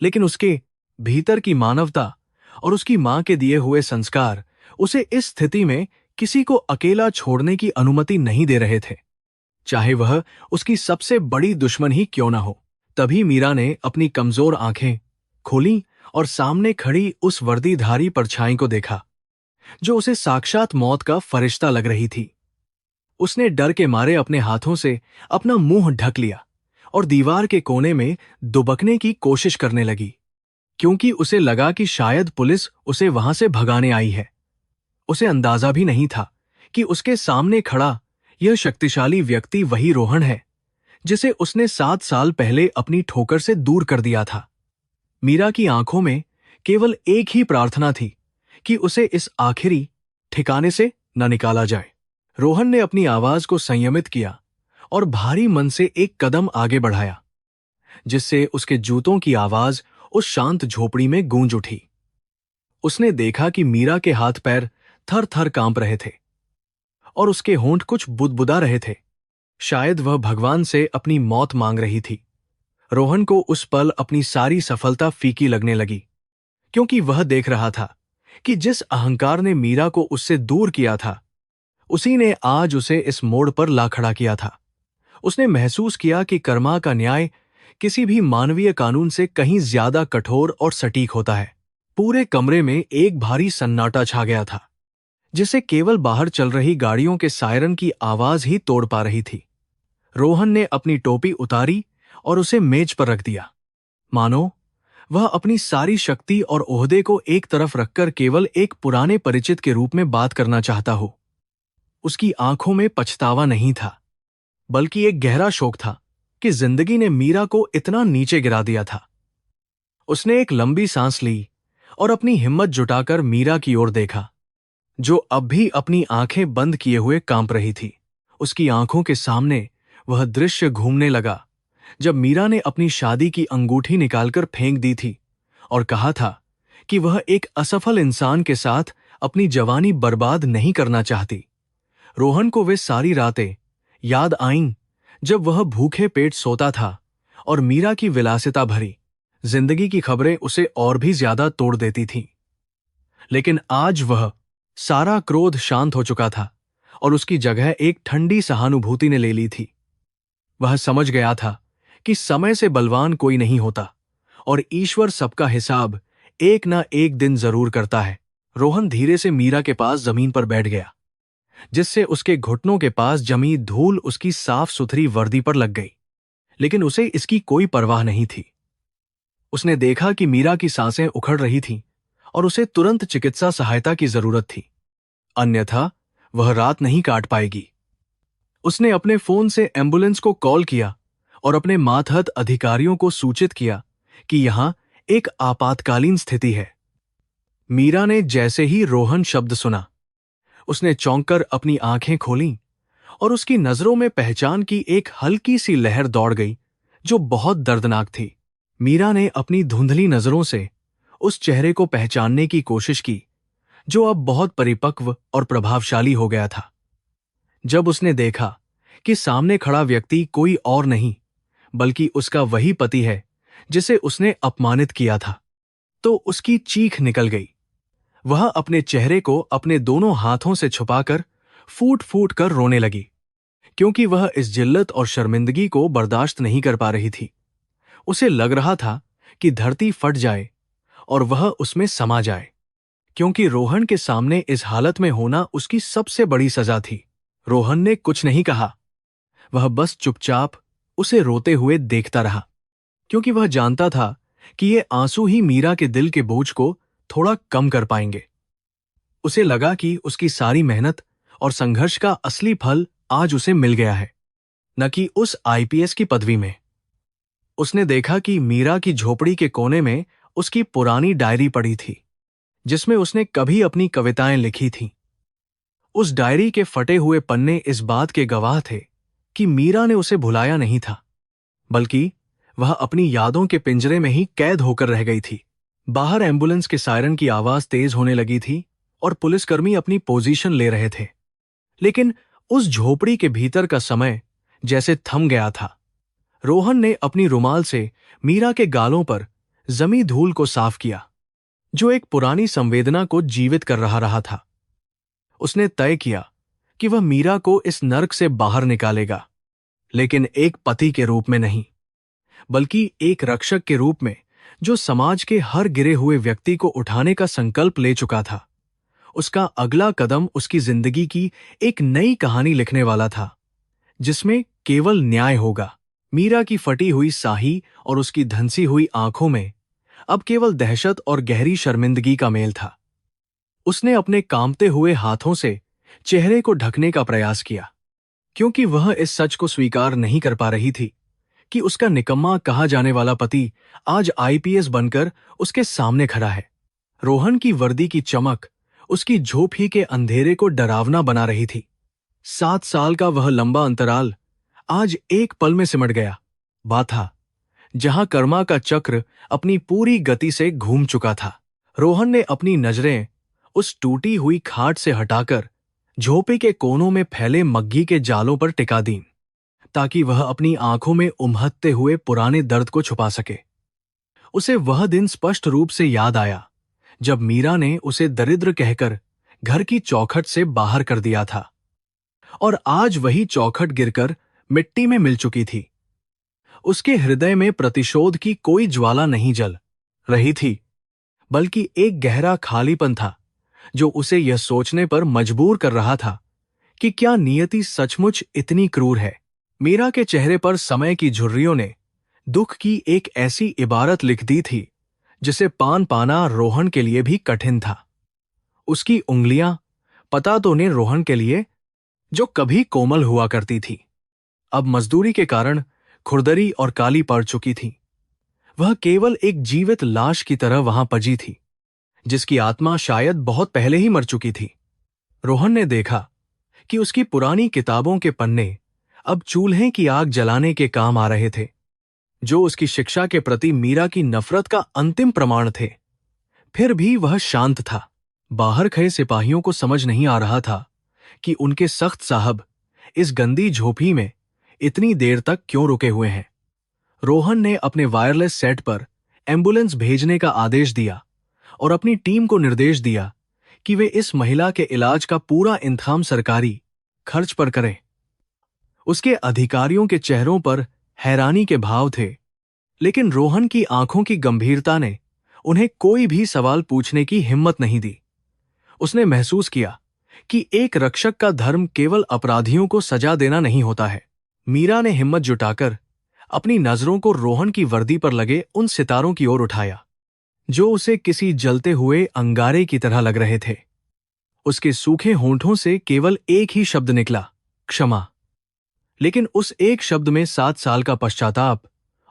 S1: लेकिन उसके भीतर की मानवता और उसकी मां के दिए हुए संस्कार उसे इस स्थिति में किसी को अकेला छोड़ने की अनुमति नहीं दे रहे थे, चाहे वह उसकी सबसे बड़ी दुश्मन ही क्यों ना हो। तभी मीरा ने अपनी कमजोर आंखें खोली और सामने खड़ी उस वर्दीधारी परछाई को देखा, जो उसे साक्षात मौत का फरिश्ता लग रही थी। उसने डर के मारे अपने हाथों से अपना मुंह ढक लिया और दीवार के कोने में दुबकने की कोशिश करने लगी, क्योंकि उसे लगा कि शायद पुलिस उसे वहां से भगाने आई है। उसे अंदाजा भी नहीं था कि उसके सामने खड़ा यह शक्तिशाली व्यक्ति वही रोहन है जिसे उसने 7 साल पहले अपनी ठोकर से दूर कर दिया था। मीरा की आंखों में केवल एक ही प्रार्थना थी कि उसे इस आखिरी ठिकाने से न निकाला जाए। रोहन ने अपनी आवाज को संयमित किया और भारी मन से एक कदम आगे बढ़ाया, जिससे उसके जूतों की आवाज उस शांत झोपड़ी में गूंज उठी। उसने देखा कि मीरा के हाथ पैर थर थर कांप रहे थे और उसके होंठ कुछ बुदबुदा रहे थे। शायद वह भगवान से अपनी मौत मांग रही थी। रोहन को उस पल अपनी सारी सफलता फीकी लगने लगी, क्योंकि वह देख रहा था कि जिस अहंकार ने मीरा को उससे दूर किया था, उसी ने आज उसे इस मोड़ पर ला खड़ा किया था। उसने महसूस किया कि कर्मा का न्याय किसी भी मानवीय कानून से कहीं ज्यादा कठोर और सटीक होता है। पूरे कमरे में एक भारी सन्नाटा छा गया था, जिसे केवल बाहर चल रही गाड़ियों के सायरन की आवाज ही तोड़ पा रही थी। रोहन ने अपनी टोपी उतारी और उसे मेज पर रख दिया, मानो वह अपनी सारी शक्ति और ओहदे को एक तरफ रखकर केवल एक पुराने परिचित के रूप में बात करना चाहता हो। उसकी आंखों में पछतावा नहीं था, बल्कि एक गहरा शोक था कि जिंदगी ने मीरा को इतना नीचे गिरा दिया था। उसने एक लंबी सांस ली और अपनी हिम्मत जुटाकर मीरा की ओर देखा, जो अब भी अपनी आंखें बंद किए हुए कांप रही थी। उसकी आंखों के सामने वह दृश्य घूमने लगा जब मीरा ने अपनी शादी की अंगूठी निकालकर फेंक दी थी और कहा था कि वह एक असफल इंसान के साथ अपनी जवानी बर्बाद नहीं करना चाहती। रोहन को वे सारी रातें याद आईं जब वह भूखे पेट सोता था और मीरा की विलासिता भरी जिंदगी की खबरें उसे और भी ज्यादा तोड़ देती थीं। लेकिन आज वह सारा क्रोध शांत हो चुका था और उसकी जगह एक ठंडी सहानुभूति ने ले ली थी। वह समझ गया था कि समय से बलवान कोई नहीं होता और ईश्वर सबका हिसाब एक ना एक दिन जरूर करता है। रोहन धीरे से मीरा के पास जमीन पर बैठ गया, जिससे उसके घुटनों के पास जमी धूल उसकी साफ सुथरी वर्दी पर लग गई, लेकिन उसे इसकी कोई परवाह नहीं थी। उसने देखा कि मीरा की सांसें उखड़ रही थीं और उसे तुरंत चिकित्सा सहायता की जरूरत थी, अन्यथा वह रात नहीं काट पाएगी। उसने अपने फोन से एम्बुलेंस को कॉल किया और अपने मातहत अधिकारियों को सूचित किया कि यहां एक आपातकालीन स्थिति है। मीरा ने जैसे ही रोहन शब्द सुना, उसने चौंककर अपनी आंखें खोलीं और उसकी नजरों में पहचान की एक हल्की सी लहर दौड़ गई जो बहुत दर्दनाक थी। मीरा ने अपनी धुंधली नजरों से उस चेहरे को पहचानने की कोशिश की जो अब बहुत परिपक्व और प्रभावशाली हो गया था। जब उसने देखा कि सामने खड़ा व्यक्ति कोई और नहीं बल्कि उसका वही पति है जिसे उसने अपमानित किया था, तो उसकी चीख निकल गई। वह अपने चेहरे को अपने दोनों हाथों से छुपाकर फूट फूट कर रोने लगी, क्योंकि वह इस जिल्लत और शर्मिंदगी को बर्दाश्त नहीं कर पा रही थी। उसे लग रहा था कि धरती फट जाए और वह उसमें समा जाए, क्योंकि रोहन के सामने इस हालत में होना उसकी सबसे बड़ी सजा थी। रोहन ने कुछ नहीं कहा, वह बस चुपचाप उसे रोते हुए देखता रहा, क्योंकि वह जानता था कि ये आंसू ही मीरा के दिल के बोझ को थोड़ा कम कर पाएंगे। उसे लगा कि उसकी सारी मेहनत और संघर्ष का असली फल आज उसे मिल गया है, न कि उस आईपीएस की पदवी में। उसने देखा कि मीरा की झोपड़ी के कोने में उसकी पुरानी डायरी पड़ी थी, जिसमें उसने कभी अपनी कविताएं लिखी थीं। उस डायरी के फटे हुए पन्ने इस बात के गवाह थे कि मीरा ने उसे भुलाया नहीं था, बल्कि वह अपनी यादों के पिंजरे में ही कैद होकर रह गई थी। बाहर एम्बुलेंस के सायरन की आवाज तेज होने लगी थी और पुलिसकर्मी अपनी पोजीशन ले रहे थे, लेकिन उस झोपड़ी के भीतर का समय जैसे थम गया था। रोहन ने अपनी रुमाल से मीरा के गालों पर जमी धूल को साफ किया, जो एक पुरानी संवेदना को जीवित कर रहा था। उसने तय किया कि वह मीरा को इस नर्क से बाहर निकालेगा, लेकिन एक पति के रूप में नहीं, बल्कि एक रक्षक के रूप में, जो समाज के हर गिरे हुए व्यक्ति को उठाने का संकल्प ले चुका था। उसका अगला कदम उसकी जिंदगी की एक नई कहानी लिखने वाला था, जिसमें केवल न्याय होगा। मीरा की फटी हुई साही और उसकी धंसी हुई आंखों में अब केवल दहशत और गहरी शर्मिंदगी का मेल था। उसने अपने कांपते हुए हाथों से चेहरे को ढकने का प्रयास किया, क्योंकि वह इस सच को स्वीकार नहीं कर पा रही थी कि उसका निकम्मा कहा जाने वाला पति आज आईपीएस बनकर उसके सामने खड़ा है। रोहन की वर्दी की चमक उसकी झोप ही के अंधेरे को डरावना बना रही थी। 7 साल का वह लंबा अंतराल आज एक पल में सिमट गया। वह था जहां कर्मा का चक्र अपनी पूरी गति से घूम चुका था। रोहन ने अपनी नजरें उस टूटी हुई खाट से हटाकर झोपड़ी के कोनों में फैले मग्घी के जालों पर टिका दीं, ताकि वह अपनी आंखों में उमहतते हुए पुराने दर्द को छुपा सके। उसे वह दिन स्पष्ट रूप से याद आया जब मीरा ने उसे दरिद्र कहकर घर की चौखट से बाहर कर दिया था, और आज वही चौखट गिरकर मिट्टी में मिल चुकी थी। उसके हृदय में प्रतिशोध की कोई ज्वाला नहीं जल रही थी, बल्कि एक गहरा खालीपन था जो उसे यह सोचने पर मजबूर कर रहा था कि क्या नियति सचमुच इतनी क्रूर है। मीरा के चेहरे पर समय की झुर्रियों ने दुख की एक ऐसी इबारत लिख दी थी जिसे पान पाना रोहन के लिए भी कठिन था। उसकी उंगलियां पता तो ने रोहन के लिए, जो कभी कोमल हुआ करती थी, अब मजदूरी के कारण खुरदरी और काली पड़ चुकी थी। वह केवल एक जीवित लाश की तरह वहां पजी थी, जिसकी आत्मा शायद बहुत पहले ही मर चुकी थी। रोहन ने देखा कि उसकी पुरानी किताबों के पन्ने अब चूल्हे की आग जलाने के काम आ रहे थे, जो उसकी शिक्षा के प्रति मीरा की नफरत का अंतिम प्रमाण थे। फिर भी वह शांत था। बाहर खड़े सिपाहियों को समझ नहीं आ रहा था कि उनके सख्त साहब इस गंदी झोपड़ी में इतनी देर तक क्यों रुके हुए हैं। रोहन ने अपने वायरलेस सेट पर एम्बुलेंस भेजने का आदेश दिया और अपनी टीम को निर्देश दिया कि वे इस महिला के इलाज का पूरा इंतजाम सरकारी खर्च पर करें। उसके अधिकारियों के चेहरों पर हैरानी के भाव थे, लेकिन रोहन की आंखों की गंभीरता ने उन्हें कोई भी सवाल पूछने की हिम्मत नहीं दी। उसने महसूस किया कि एक रक्षक का धर्म केवल अपराधियों को सजा देना नहीं होता है। मीरा ने हिम्मत जुटाकर अपनी नजरों को रोहन की वर्दी पर लगे उन सितारों की ओर उठाया, जो उसे किसी जलते हुए अंगारे की तरह लग रहे थे। उसके सूखे होंठों से केवल एक ही शब्द निकला, क्षमा। लेकिन उस एक शब्द में 7 साल का पश्चाताप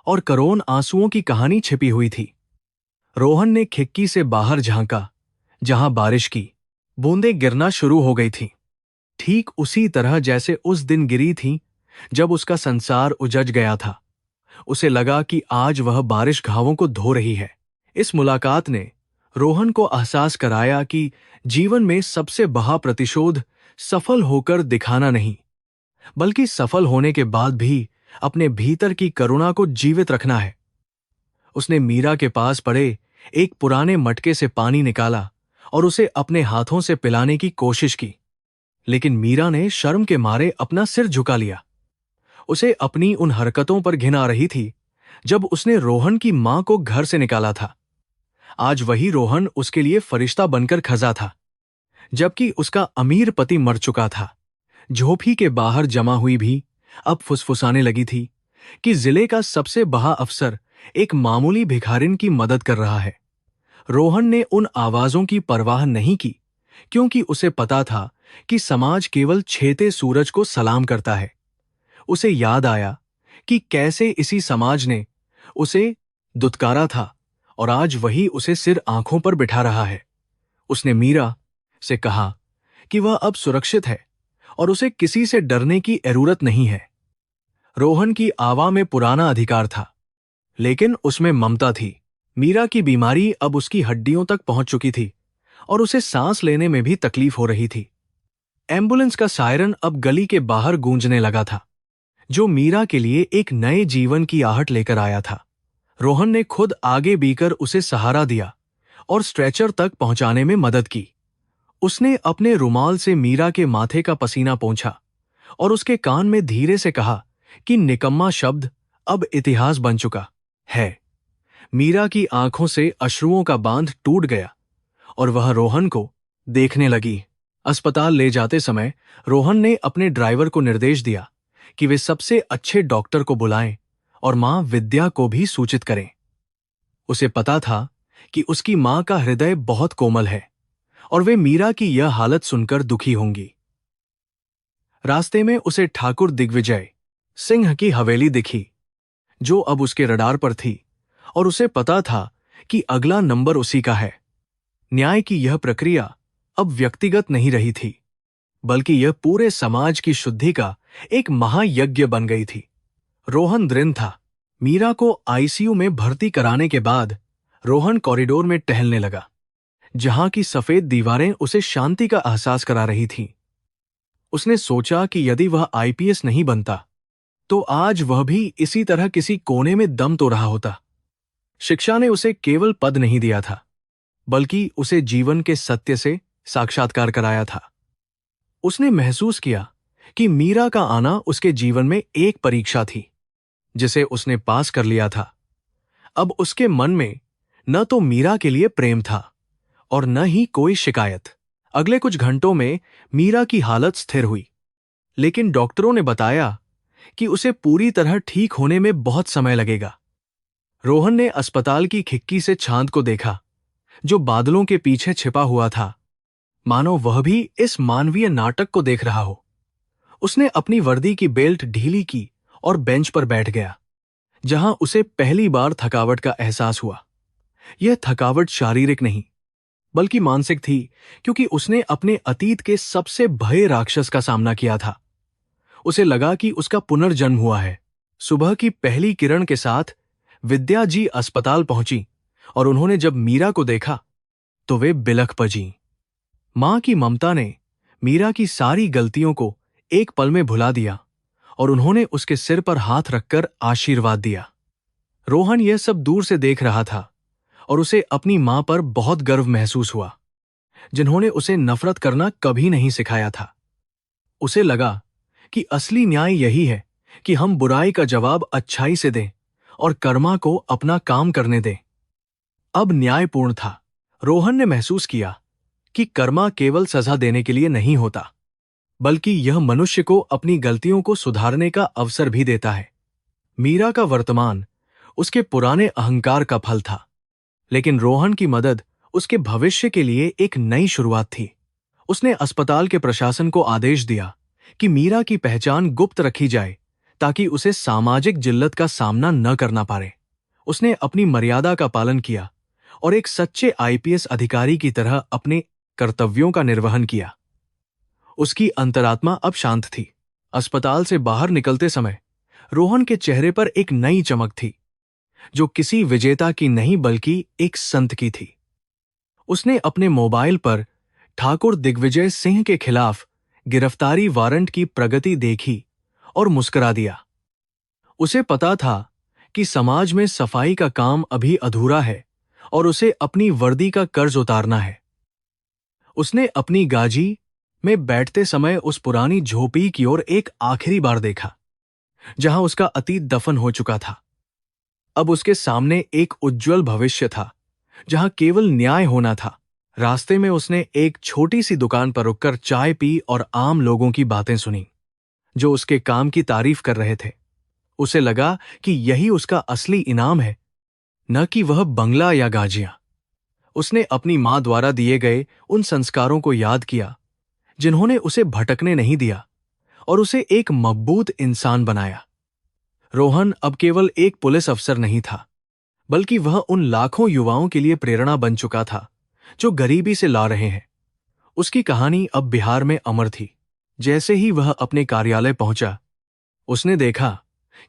S1: और करोड़ आंसुओं की कहानी छिपी हुई थी। रोहन ने खिड़की से बाहर झांका, जहां बारिश की बूंदें गिरना शुरू हो गई थीं, ठीक उसी तरह जैसे उस दिन गिरी थीं जब उसका संसार उजड़ गया था। उसे लगा कि आज वह बारिश घावों को धो रही है। इस मुलाकात ने रोहन को एहसास कराया कि जीवन में सबसे बड़ा प्रतिशोध सफल होकर दिखाना नहीं, बल्कि सफल होने के बाद भी अपने भीतर की करुणा को जीवित रखना है। उसने मीरा के पास पड़े एक पुराने मटके से पानी निकाला और उसे अपने हाथों से पिलाने की कोशिश की, लेकिन मीरा ने शर्म के मारे अपना सिर झुका लिया। उसे अपनी उन हरकतों पर घिन आ रही थी जब उसने रोहन की मां को घर से निकाला था। आज वही रोहन उसके लिए फरिश्ता बनकर खजा था, जबकि उसका अमीर पति मर चुका था। झोपड़ी के बाहर जमा हुई भी अब फुसफुसाने लगी थी कि जिले का सबसे बड़ा अफसर एक मामूली भिखारिन की मदद कर रहा है। रोहन ने उन आवाजों की परवाह नहीं की, क्योंकि उसे पता था कि समाज केवल छेते सूरज को सलाम करता है। उसे याद आया कि कैसे इसी समाज ने उसे दुत्कारा था और आज वही उसे सिर आंखों पर बिठा रहा है। उसने मीरा से कहा कि वह अब सुरक्षित है और उसे किसी से डरने की जरूरत नहीं है। रोहन की आवा में पुराना अधिकार था, लेकिन उसमें ममता थी। मीरा की बीमारी अब उसकी हड्डियों तक पहुंच चुकी थी और उसे सांस लेने में भी तकलीफ हो रही थी। एम्बुलेंस का सायरन अब गली के बाहर गूंजने लगा था, जो मीरा के लिए एक नए जीवन की आहट लेकर आया था। रोहन ने खुद आगे बीकर उसे सहारा दिया और स्ट्रेचर तक पहुंचाने में मदद की। उसने अपने रुमाल से मीरा के माथे का पसीना पोंछा और उसके कान में धीरे से कहा कि निकम्मा शब्द अब इतिहास बन चुका है। मीरा की आंखों से अश्रुओं का बांध टूट गया और वह रोहन को देखने लगी। अस्पताल ले जाते समय रोहन ने अपने ड्राइवर को निर्देश दिया कि वे सबसे अच्छे डॉक्टर को बुलाएं और मां विद्या को भी सूचित करें। उसे पता था कि उसकी मां का हृदय बहुत कोमल है और वे मीरा की यह हालत सुनकर दुखी होंगी। रास्ते में उसे ठाकुर दिग्विजय सिंह की हवेली दिखी, जो अब उसके रडार पर थी, और उसे पता था कि अगला नंबर उसी का है। न्याय की यह प्रक्रिया अब व्यक्तिगत नहीं रही थी, बल्कि यह पूरे समाज की शुद्धि का एक महायज्ञ बन गई थी। रोहन दृढ़ था। मीरा को आईसीयू में भर्ती कराने के बाद रोहन कॉरिडोर में टहलने लगा, जहां की सफेद दीवारें उसे शांति का एहसास करा रही थीं। उसने सोचा कि यदि वह आईपीएस नहीं बनता तो आज वह भी इसी तरह किसी कोने में दम तो रहा होता। शिक्षा ने उसे केवल पद नहीं दिया था, बल्कि उसे जीवन के सत्य से साक्षात्कार कराया था। उसने महसूस किया कि मीरा का आना उसके जीवन में एक परीक्षा थी, जिसे उसने पास कर लिया था। अब उसके मन में न तो मीरा के लिए प्रेम था और न ही कोई शिकायत। अगले कुछ घंटों में मीरा की हालत स्थिर हुई, लेकिन डॉक्टरों ने बताया कि उसे पूरी तरह ठीक होने में बहुत समय लगेगा। रोहन ने अस्पताल की खिड़की से चांद को देखा, जो बादलों के पीछे छिपा हुआ था, मानो वह भी इस मानवीय नाटक को देख रहा हो। उसने अपनी वर्दी की बेल्ट ढीली की और बेंच पर बैठ गया, जहां उसे पहली बार थकावट का एहसास हुआ। यह थकावट शारीरिक नहीं, बल्कि मानसिक थी, क्योंकि उसने अपने अतीत के सबसे भय राक्षस का सामना किया था। उसे लगा कि उसका पुनर्जन्म हुआ है। सुबह की पहली किरण के साथ विद्या जी अस्पताल पहुंची और उन्होंने जब मीरा को देखा तो वे बिलख पड़ी। मां की ममता ने मीरा की सारी गलतियों को एक पल में भुला दिया और उन्होंने उसके सिर पर हाथ रखकर आशीर्वाद दिया। रोहन यह सब दूर से देख रहा था और उसे अपनी मां पर बहुत गर्व महसूस हुआ, जिन्होंने उसे नफरत करना कभी नहीं सिखाया था। उसे लगा कि असली न्याय यही है कि हम बुराई का जवाब अच्छाई से दें और कर्मा को अपना काम करने दें। अब न्यायपूर्ण था। रोहन ने महसूस किया कि कर्मा केवल सजा देने के लिए नहीं होता, बल्कि यह मनुष्य को अपनी गलतियों को सुधारने का अवसर भी देता है। मीरा का वर्तमान उसके पुराने अहंकार का फल था, लेकिन रोहन की मदद उसके भविष्य के लिए एक नई शुरुआत थी। उसने अस्पताल के प्रशासन को आदेश दिया कि मीरा की पहचान गुप्त रखी जाए, ताकि उसे सामाजिक जिल्लत का सामना न करना पड़े। उसने अपनी मर्यादा का पालन किया और एक सच्चे आईपीएस अधिकारी की तरह अपने कर्तव्यों का निर्वहन किया। उसकी अंतरात्मा अब शांत थी। अस्पताल से बाहर निकलते समय रोहन के चेहरे पर एक नई चमक थी, जो किसी विजेता की नहीं बल्कि एक संत की थी। उसने अपने मोबाइल पर ठाकुर दिग्विजय सिंह के खिलाफ गिरफ्तारी वारंट की प्रगति देखी और मुस्कुरा दिया। उसे पता था कि समाज में सफाई का काम अभी अधूरा है और उसे अपनी वर्दी का कर्ज उतारना है। उसने अपनी गाजी में बैठते समय उस पुरानी झोपड़ी की ओर एक आखिरी बार देखा, जहां उसका अतीत दफन हो चुका था। अब उसके सामने एक उज्जवल भविष्य था, जहां केवल न्याय होना था। रास्ते में उसने एक छोटी सी दुकान पर रुककर चाय पी और आम लोगों की बातें सुनी, जो उसके काम की तारीफ कर रहे थे। उसे लगा कि यही उसका असली इनाम है, न कि वह बंगला या गाजियां। उसने अपनी मां द्वारा दिए गए उन संस्कारों को याद किया, जिन्होंने उसे भटकने नहीं दिया और उसे एक मजबूत इंसान बनाया। रोहन अब केवल एक पुलिस अफसर नहीं था, बल्कि वह उन लाखों युवाओं के लिए प्रेरणा बन चुका था जो गरीबी से ला रहे हैं। उसकी कहानी अब बिहार में अमर थी। जैसे ही वह अपने कार्यालय पहुंचा, उसने देखा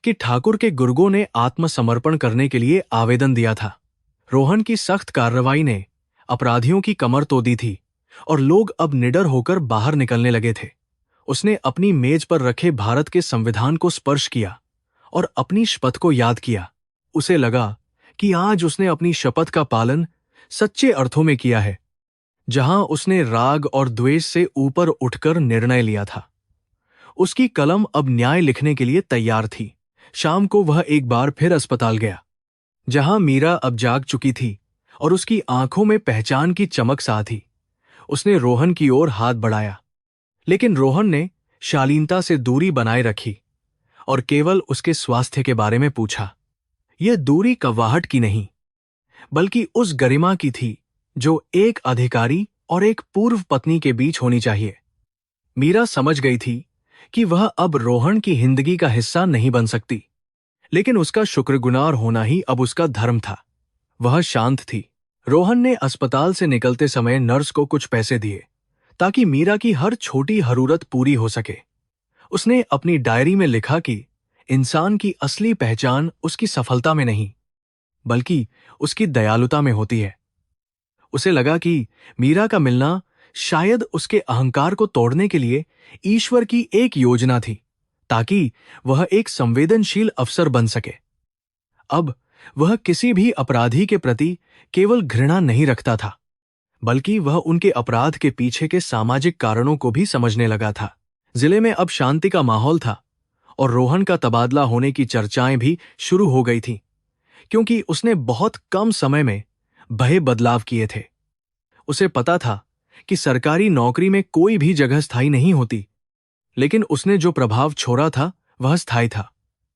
S1: कि ठाकुर के गुर्गों ने आत्मसमर्पण करने के लिए आवेदन दिया था। रोहन की सख्त कार्रवाई ने अपराधियों की कमर तोड़ी थी और लोग अब निडर होकर बाहर निकलने लगे थे। उसने अपनी मेज पर रखे भारत के संविधान को स्पर्श किया और अपनी शपथ को याद किया। उसे लगा कि आज उसने अपनी शपथ का पालन सच्चे अर्थों में किया है, जहां उसने राग और द्वेष से ऊपर उठकर निर्णय लिया था। उसकी कलम अब न्याय लिखने के लिए तैयार थी। शाम को वह एक बार फिर अस्पताल गया, जहां मीरा अब जाग चुकी थी और उसकी आंखों में पहचान की चमक सा थी। उसने रोहन की ओर हाथ बढ़ाया, लेकिन रोहन ने शालीनता से दूरी बनाए रखी और केवल उसके स्वास्थ्य के बारे में पूछा। यह दूरी कवाहट की नहीं, बल्कि उस गरिमा की थी जो एक अधिकारी और एक पूर्व पत्नी के बीच होनी चाहिए। मीरा समझ गई थी कि वह अब रोहन की जिंदगी का हिस्सा नहीं बन सकती, लेकिन उसका शुक्रगुजार होना ही अब उसका धर्म था। वह शांत थी। रोहन ने अस्पताल से निकलते समय नर्स को कुछ पैसे दिए, ताकि मीरा की हर छोटी जरूरत पूरी हो सके। उसने अपनी डायरी में लिखा कि इंसान की असली पहचान उसकी सफलता में नहीं, बल्कि उसकी दयालुता में होती है। उसे लगा कि मीरा का मिलना शायद उसके अहंकार को तोड़ने के लिए ईश्वर की एक योजना थी, ताकि वह एक संवेदनशील अफसर बन सके। अब वह किसी भी अपराधी के प्रति केवल घृणा नहीं रखता था, बल्कि वह उनके अपराध के पीछे के सामाजिक कारणों को भी समझने लगा था। जिले में अब शांति का माहौल था और रोहन का तबादला होने की चर्चाएं भी शुरू हो गई थीं, क्योंकि उसने बहुत कम समय में भले बदलाव किए थे। उसे पता था कि सरकारी नौकरी में कोई भी जगह स्थायी नहीं होती, लेकिन उसने जो प्रभाव छोड़ा था वह स्थायी था।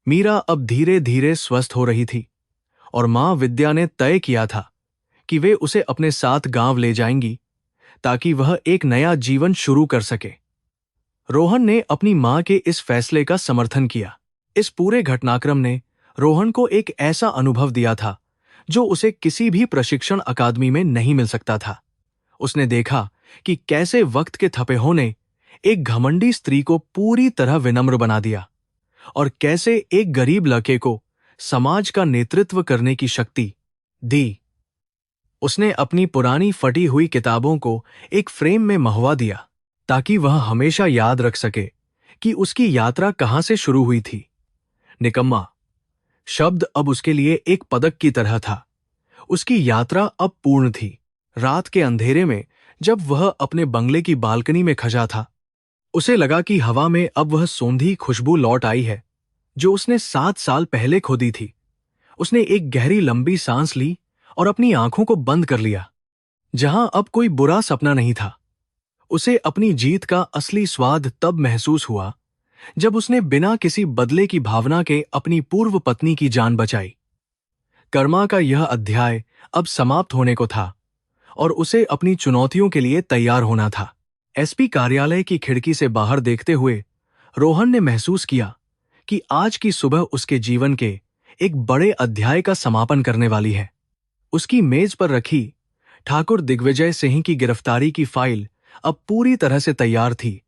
S1: मीरा अब धीरे धीरे स्वस्थ हो रही थी और मां विद्या ने तय किया था कि वे उसे अपने साथ गांव ले जाएंगी, ताकि वह एक नया जीवन शुरू कर सके। रोहन ने अपनी मां के इस फैसले का समर्थन किया। इस पूरे घटनाक्रम ने रोहन को एक ऐसा अनुभव दिया था जो उसे किसी भी प्रशिक्षण अकादमी में नहीं मिल सकता था। उसने देखा कि कैसे वक्त के थपेहों ने एक घमंडी स्त्री को पूरी तरह विनम्र बना दिया और कैसे एक गरीब लड़के को समाज का नेतृत्व करने की शक्ति दी। उसने अपनी पुरानी फटी हुई किताबों को एक फ्रेम में महवा दिया, ताकि वह हमेशा याद रख सके कि उसकी यात्रा कहां से शुरू हुई थी। निकम्मा शब्द अब उसके लिए एक पदक की तरह था। उसकी यात्रा अब पूर्ण थी। रात के अंधेरे में जब वह अपने बंगले की बालकनी में खजा था, उसे लगा कि हवा में अब वह सौंधी खुशबू लौट आई है जो उसने 7 साल पहले खो दी थी। उसने एक गहरी लंबी सांस ली और अपनी आंखों को बंद कर लिया। जहां अब कोई बुरा सपना नहीं था। उसे अपनी जीत का असली स्वाद तब महसूस हुआ जब उसने बिना किसी बदले की भावना के अपनी पूर्व पत्नी की जान बचाई। कर्मा का यह अध्याय अब समाप्त होने को था और उसे अपनी चुनौतियों के लिए तैयार होना था। एसपी कार्यालय की खिड़की से बाहर देखते हुए रोहन ने महसूस किया कि आज की सुबह उसके जीवन के एक बड़े अध्याय का समापन करने वाली है। उसकी मेज पर रखी ठाकुर दिग्विजय सिंह की गिरफ्तारी की फाइल अब पूरी तरह से तैयार थी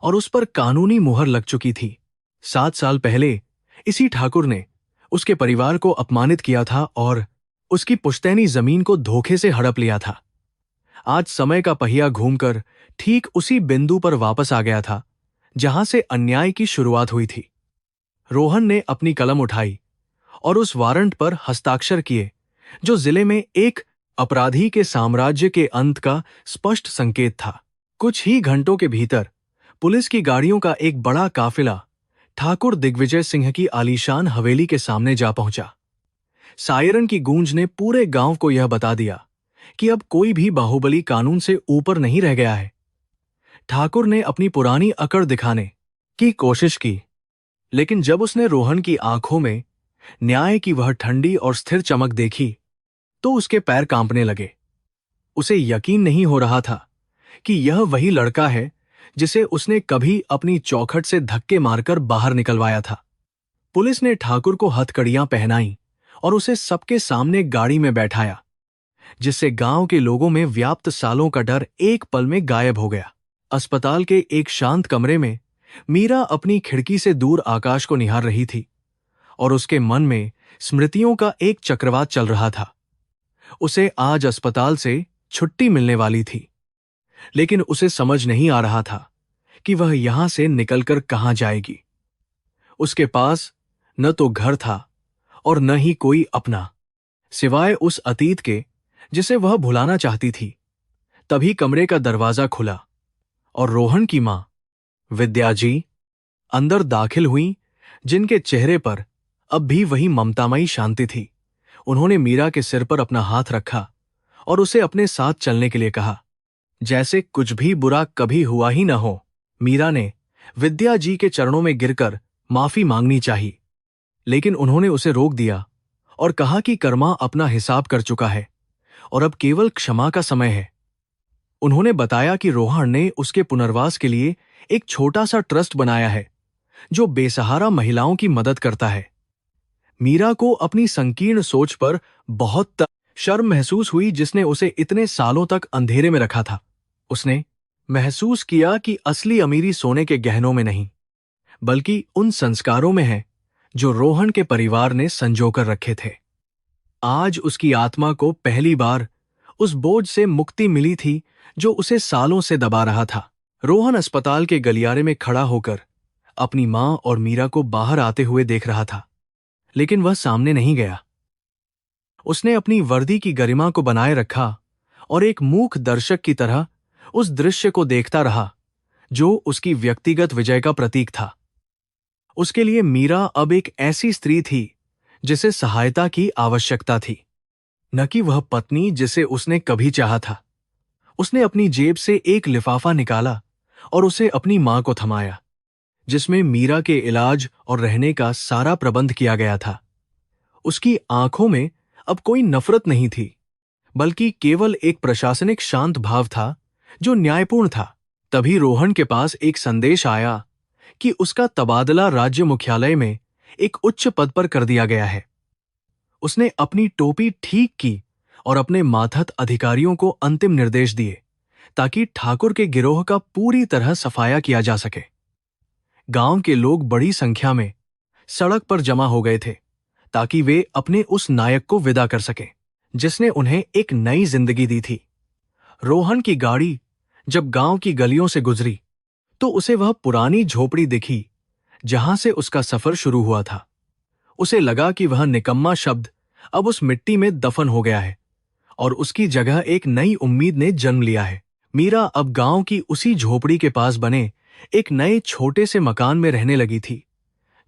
S1: और उस पर कानूनी मुहर लग चुकी थी। 7 साल पहले इसी ठाकुर ने उसके परिवार को अपमानित किया था और उसकी पुश्तैनी जमीन को धोखे से हड़प लिया था। आज समय का पहिया घूमकर ठीक उसी बिंदु पर वापस आ गया था जहां से अन्याय की शुरुआत हुई थी। रोहन ने अपनी कलम उठाई और उस वारंट पर हस्ताक्षर किए जो जिले में एक अपराधी के साम्राज्य के अंत का स्पष्ट संकेत था। कुछ ही घंटों के भीतर पुलिस की गाड़ियों का एक बड़ा काफिला ठाकुर दिग्विजय सिंह की आलीशान हवेली के सामने जा पहुंचा। सायरन की गूंज ने पूरे गांव को यह बता दिया कि अब कोई भी बाहुबली कानून से ऊपर नहीं रह गया है। ठाकुर ने अपनी पुरानी अकड़ दिखाने की कोशिश की, लेकिन जब उसने रोहन की आंखों में न्याय की वह ठंडी और स्थिर चमक देखी तो उसके पैर कांपने लगे। उसे यकीन नहीं हो रहा था कि यह वही लड़का है जिसे उसने कभी अपनी चौखट से धक्के मारकर बाहर निकलवाया था। पुलिस ने ठाकुर को हथकड़ियां पहनाई और उसे सबके सामने गाड़ी में बैठाया, जिससे गांव के लोगों में व्याप्त सालों का डर एक पल में गायब हो गया। अस्पताल के एक शांत कमरे में मीरा अपनी खिड़की से दूर आकाश को निहार रही थी और उसके मन में स्मृतियों का एक चक्रवात चल रहा था। उसे आज अस्पताल से छुट्टी मिलने वाली थी, लेकिन उसे समझ नहीं आ रहा था कि वह यहां से निकलकर कहां जाएगी। उसके पास न तो घर था और न ही कोई अपना, सिवाय उस अतीत के जिसे वह भुलाना चाहती थी। तभी कमरे का दरवाजा खुला और रोहन की मां विद्या जी अंदर दाखिल हुईं, जिनके चेहरे पर अब भी वही ममतामयी शांति थी। उन्होंने मीरा के सिर पर अपना हाथ रखा और उसे अपने साथ चलने के लिए कहा, जैसे कुछ भी बुरा कभी हुआ ही न हो। मीरा ने विद्या जी के चरणों में गिरकर माफी मांगनी चाहिए, लेकिन उन्होंने उसे रोक दिया और कहा कि कर्मा अपना हिसाब कर चुका है और अब केवल क्षमा का समय है। उन्होंने बताया कि रोहन ने उसके पुनर्वास के लिए एक छोटा सा ट्रस्ट बनाया है जो बेसहारा महिलाओं की मदद करता है। मीरा को अपनी संकीर्ण सोच पर बहुत शर्म महसूस हुई जिसने उसे इतने सालों तक अंधेरे में रखा था। उसने महसूस किया कि असली अमीरी सोने के गहनों में नहीं, बल्कि उन संस्कारों में है जो रोहन के परिवार ने संजोकर रखे थे। आज उसकी आत्मा को पहली बार उस बोझ से मुक्ति मिली थी जो उसे सालों से दबा रहा था। रोहन अस्पताल के गलियारे में खड़ा होकर अपनी मां और मीरा को बाहर आते हुए देख रहा था, लेकिन वह सामने नहीं गया। उसने अपनी वर्दी की गरिमा को बनाए रखा और एक मूक दर्शक की तरह उस दृश्य को देखता रहा जो उसकी व्यक्तिगत विजय का प्रतीक था। उसके लिए मीरा अब एक ऐसी स्त्री थी जिसे सहायता की आवश्यकता थी, न कि वह पत्नी जिसे उसने कभी चाहा था। उसने अपनी जेब से एक लिफाफा निकाला और उसे अपनी मां को थमाया, जिसमें मीरा के इलाज और रहने का सारा प्रबंध किया गया था। उसकी आंखों में अब कोई नफरत नहीं थी, बल्कि केवल एक प्रशासनिक शांत भाव था जो न्यायपूर्ण था। तभी रोहन के पास एक संदेश आया कि उसका तबादला राज्य मुख्यालय में एक उच्च पद पर कर दिया गया है। उसने अपनी टोपी ठीक की और अपने मातहत अधिकारियों को अंतिम निर्देश दिए ताकि ठाकुर के गिरोह का पूरी तरह सफाया किया जा सके। गांव के लोग बड़ी संख्या में सड़क पर जमा हो गए थे ताकि वे अपने उस नायक को विदा कर सकें जिसने उन्हें एक नई जिंदगी दी थी। रोहन की गाड़ी जब गांव की गलियों से गुजरी तो उसे वह पुरानी झोपड़ी दिखी जहां से उसका सफर शुरू हुआ था। उसे लगा कि वह निकम्मा शब्द अब उस मिट्टी में दफन हो गया है और उसकी जगह एक नई उम्मीद ने जन्म लिया है। मीरा अब गांव की उसी झोपड़ी के पास बने एक नए छोटे से मकान में रहने लगी थी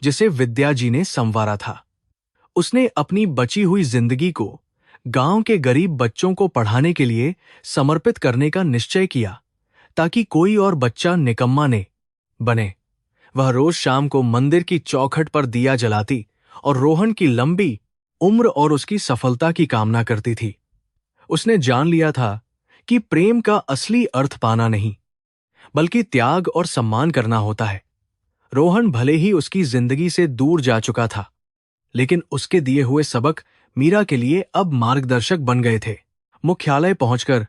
S1: जिसे विद्या जी ने संवारा था। उसने अपनी बची हुई जिंदगी को गांव के गरीब बच्चों को पढ़ाने के लिए समर्पित करने का निश्चय किया ताकि कोई और बच्चा निकम्मा न बने। वह रोज शाम को मंदिर की चौखट पर दिया जलाती और रोहन की लंबी उम्र और उसकी सफलता की कामना करती थी। उसने जान लिया था कि प्रेम का असली अर्थ पाना नहीं, बल्कि त्याग और सम्मान करना होता है। रोहन भले ही उसकी जिंदगी से दूर जा चुका था, लेकिन उसके दिए हुए सबक मीरा के लिए अब मार्गदर्शक बन गए थे। मुख्यालय पहुंचकर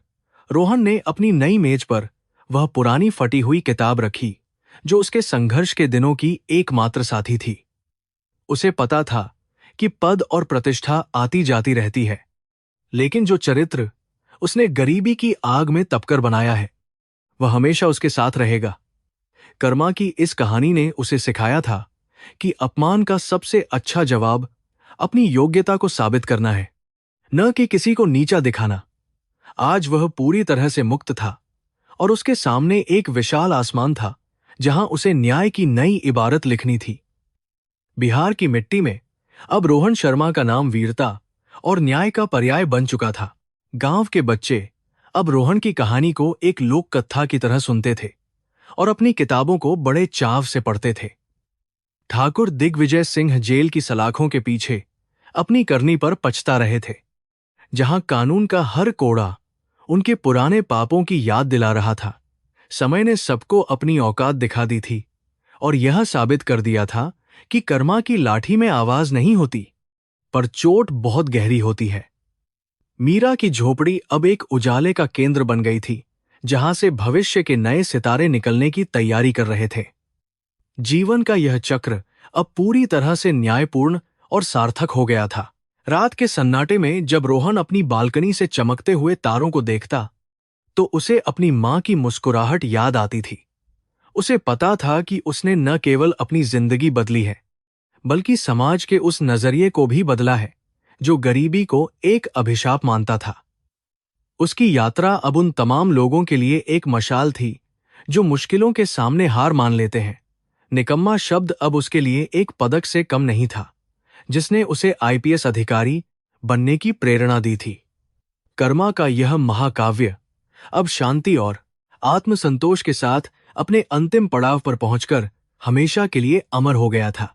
S1: रोहन ने अपनी नई मेज पर वह पुरानी फटी हुई किताब रखी जो उसके संघर्ष के दिनों की एकमात्र साथी थी। उसे पता था कि पद और प्रतिष्ठा आती जाती रहती है, लेकिन जो चरित्र उसने गरीबी की आग में तपकर बनाया है, वह हमेशा उसके साथ रहेगा। कर्मा की इस कहानी ने उसे सिखाया था कि अपमान का सबसे अच्छा जवाब अपनी योग्यता को साबित करना है, न कि किसी को नीचा दिखाना। आज वह पूरी तरह से मुक्त था और उसके सामने एक विशाल आसमान था जहां उसे न्याय की नई इबारत लिखनी थी। बिहार की मिट्टी में अब रोहन शर्मा का नाम वीरता और न्याय का पर्याय बन चुका था। गांव के बच्चे अब रोहन की कहानी को एक लोक कथा की तरह सुनते थे और अपनी किताबों को बड़े चाव से पढ़ते थे। ठाकुर दिग्विजय सिंह जेल की सलाखों के पीछे अपनी करनी पर पछता रहे थे, जहां कानून का हर कोड़ा उनके पुराने पापों की याद दिला रहा था। समय ने सबको अपनी औकात दिखा दी थी और यह साबित कर दिया था कि कर्मा की लाठी में आवाज नहीं होती, पर चोट बहुत गहरी होती है। मीरा की झोपड़ी अब एक उजाले का केंद्र बन गई थी, जहां से भविष्य के नए सितारे निकलने की तैयारी कर रहे थे। जीवन का यह चक्र अब पूरी तरह से न्यायपूर्ण और सार्थक हो गया था। रात के सन्नाटे में जब रोहन अपनी बालकनी से चमकते हुए तारों को देखता, तो उसे अपनी मां की मुस्कुराहट याद आती थी। उसे पता था कि उसने न केवल अपनी जिंदगी बदली है, बल्कि समाज के उस नजरिए को भी बदला है जो गरीबी को एक अभिशाप मानता था। उसकी यात्रा अब उन तमाम लोगों के लिए एक मशाल थी जो मुश्किलों के सामने हार मान लेते हैं। निकम्मा शब्द अब उसके लिए एक पदक से कम नहीं था, जिसने उसे आईपीएस अधिकारी बनने की प्रेरणा दी थी। कर्मा का यह महाकाव्य अब शांति और आत्मसंतोष के साथ अपने अंतिम पड़ाव पर पहुंचकर हमेशा के लिए अमर हो गया था।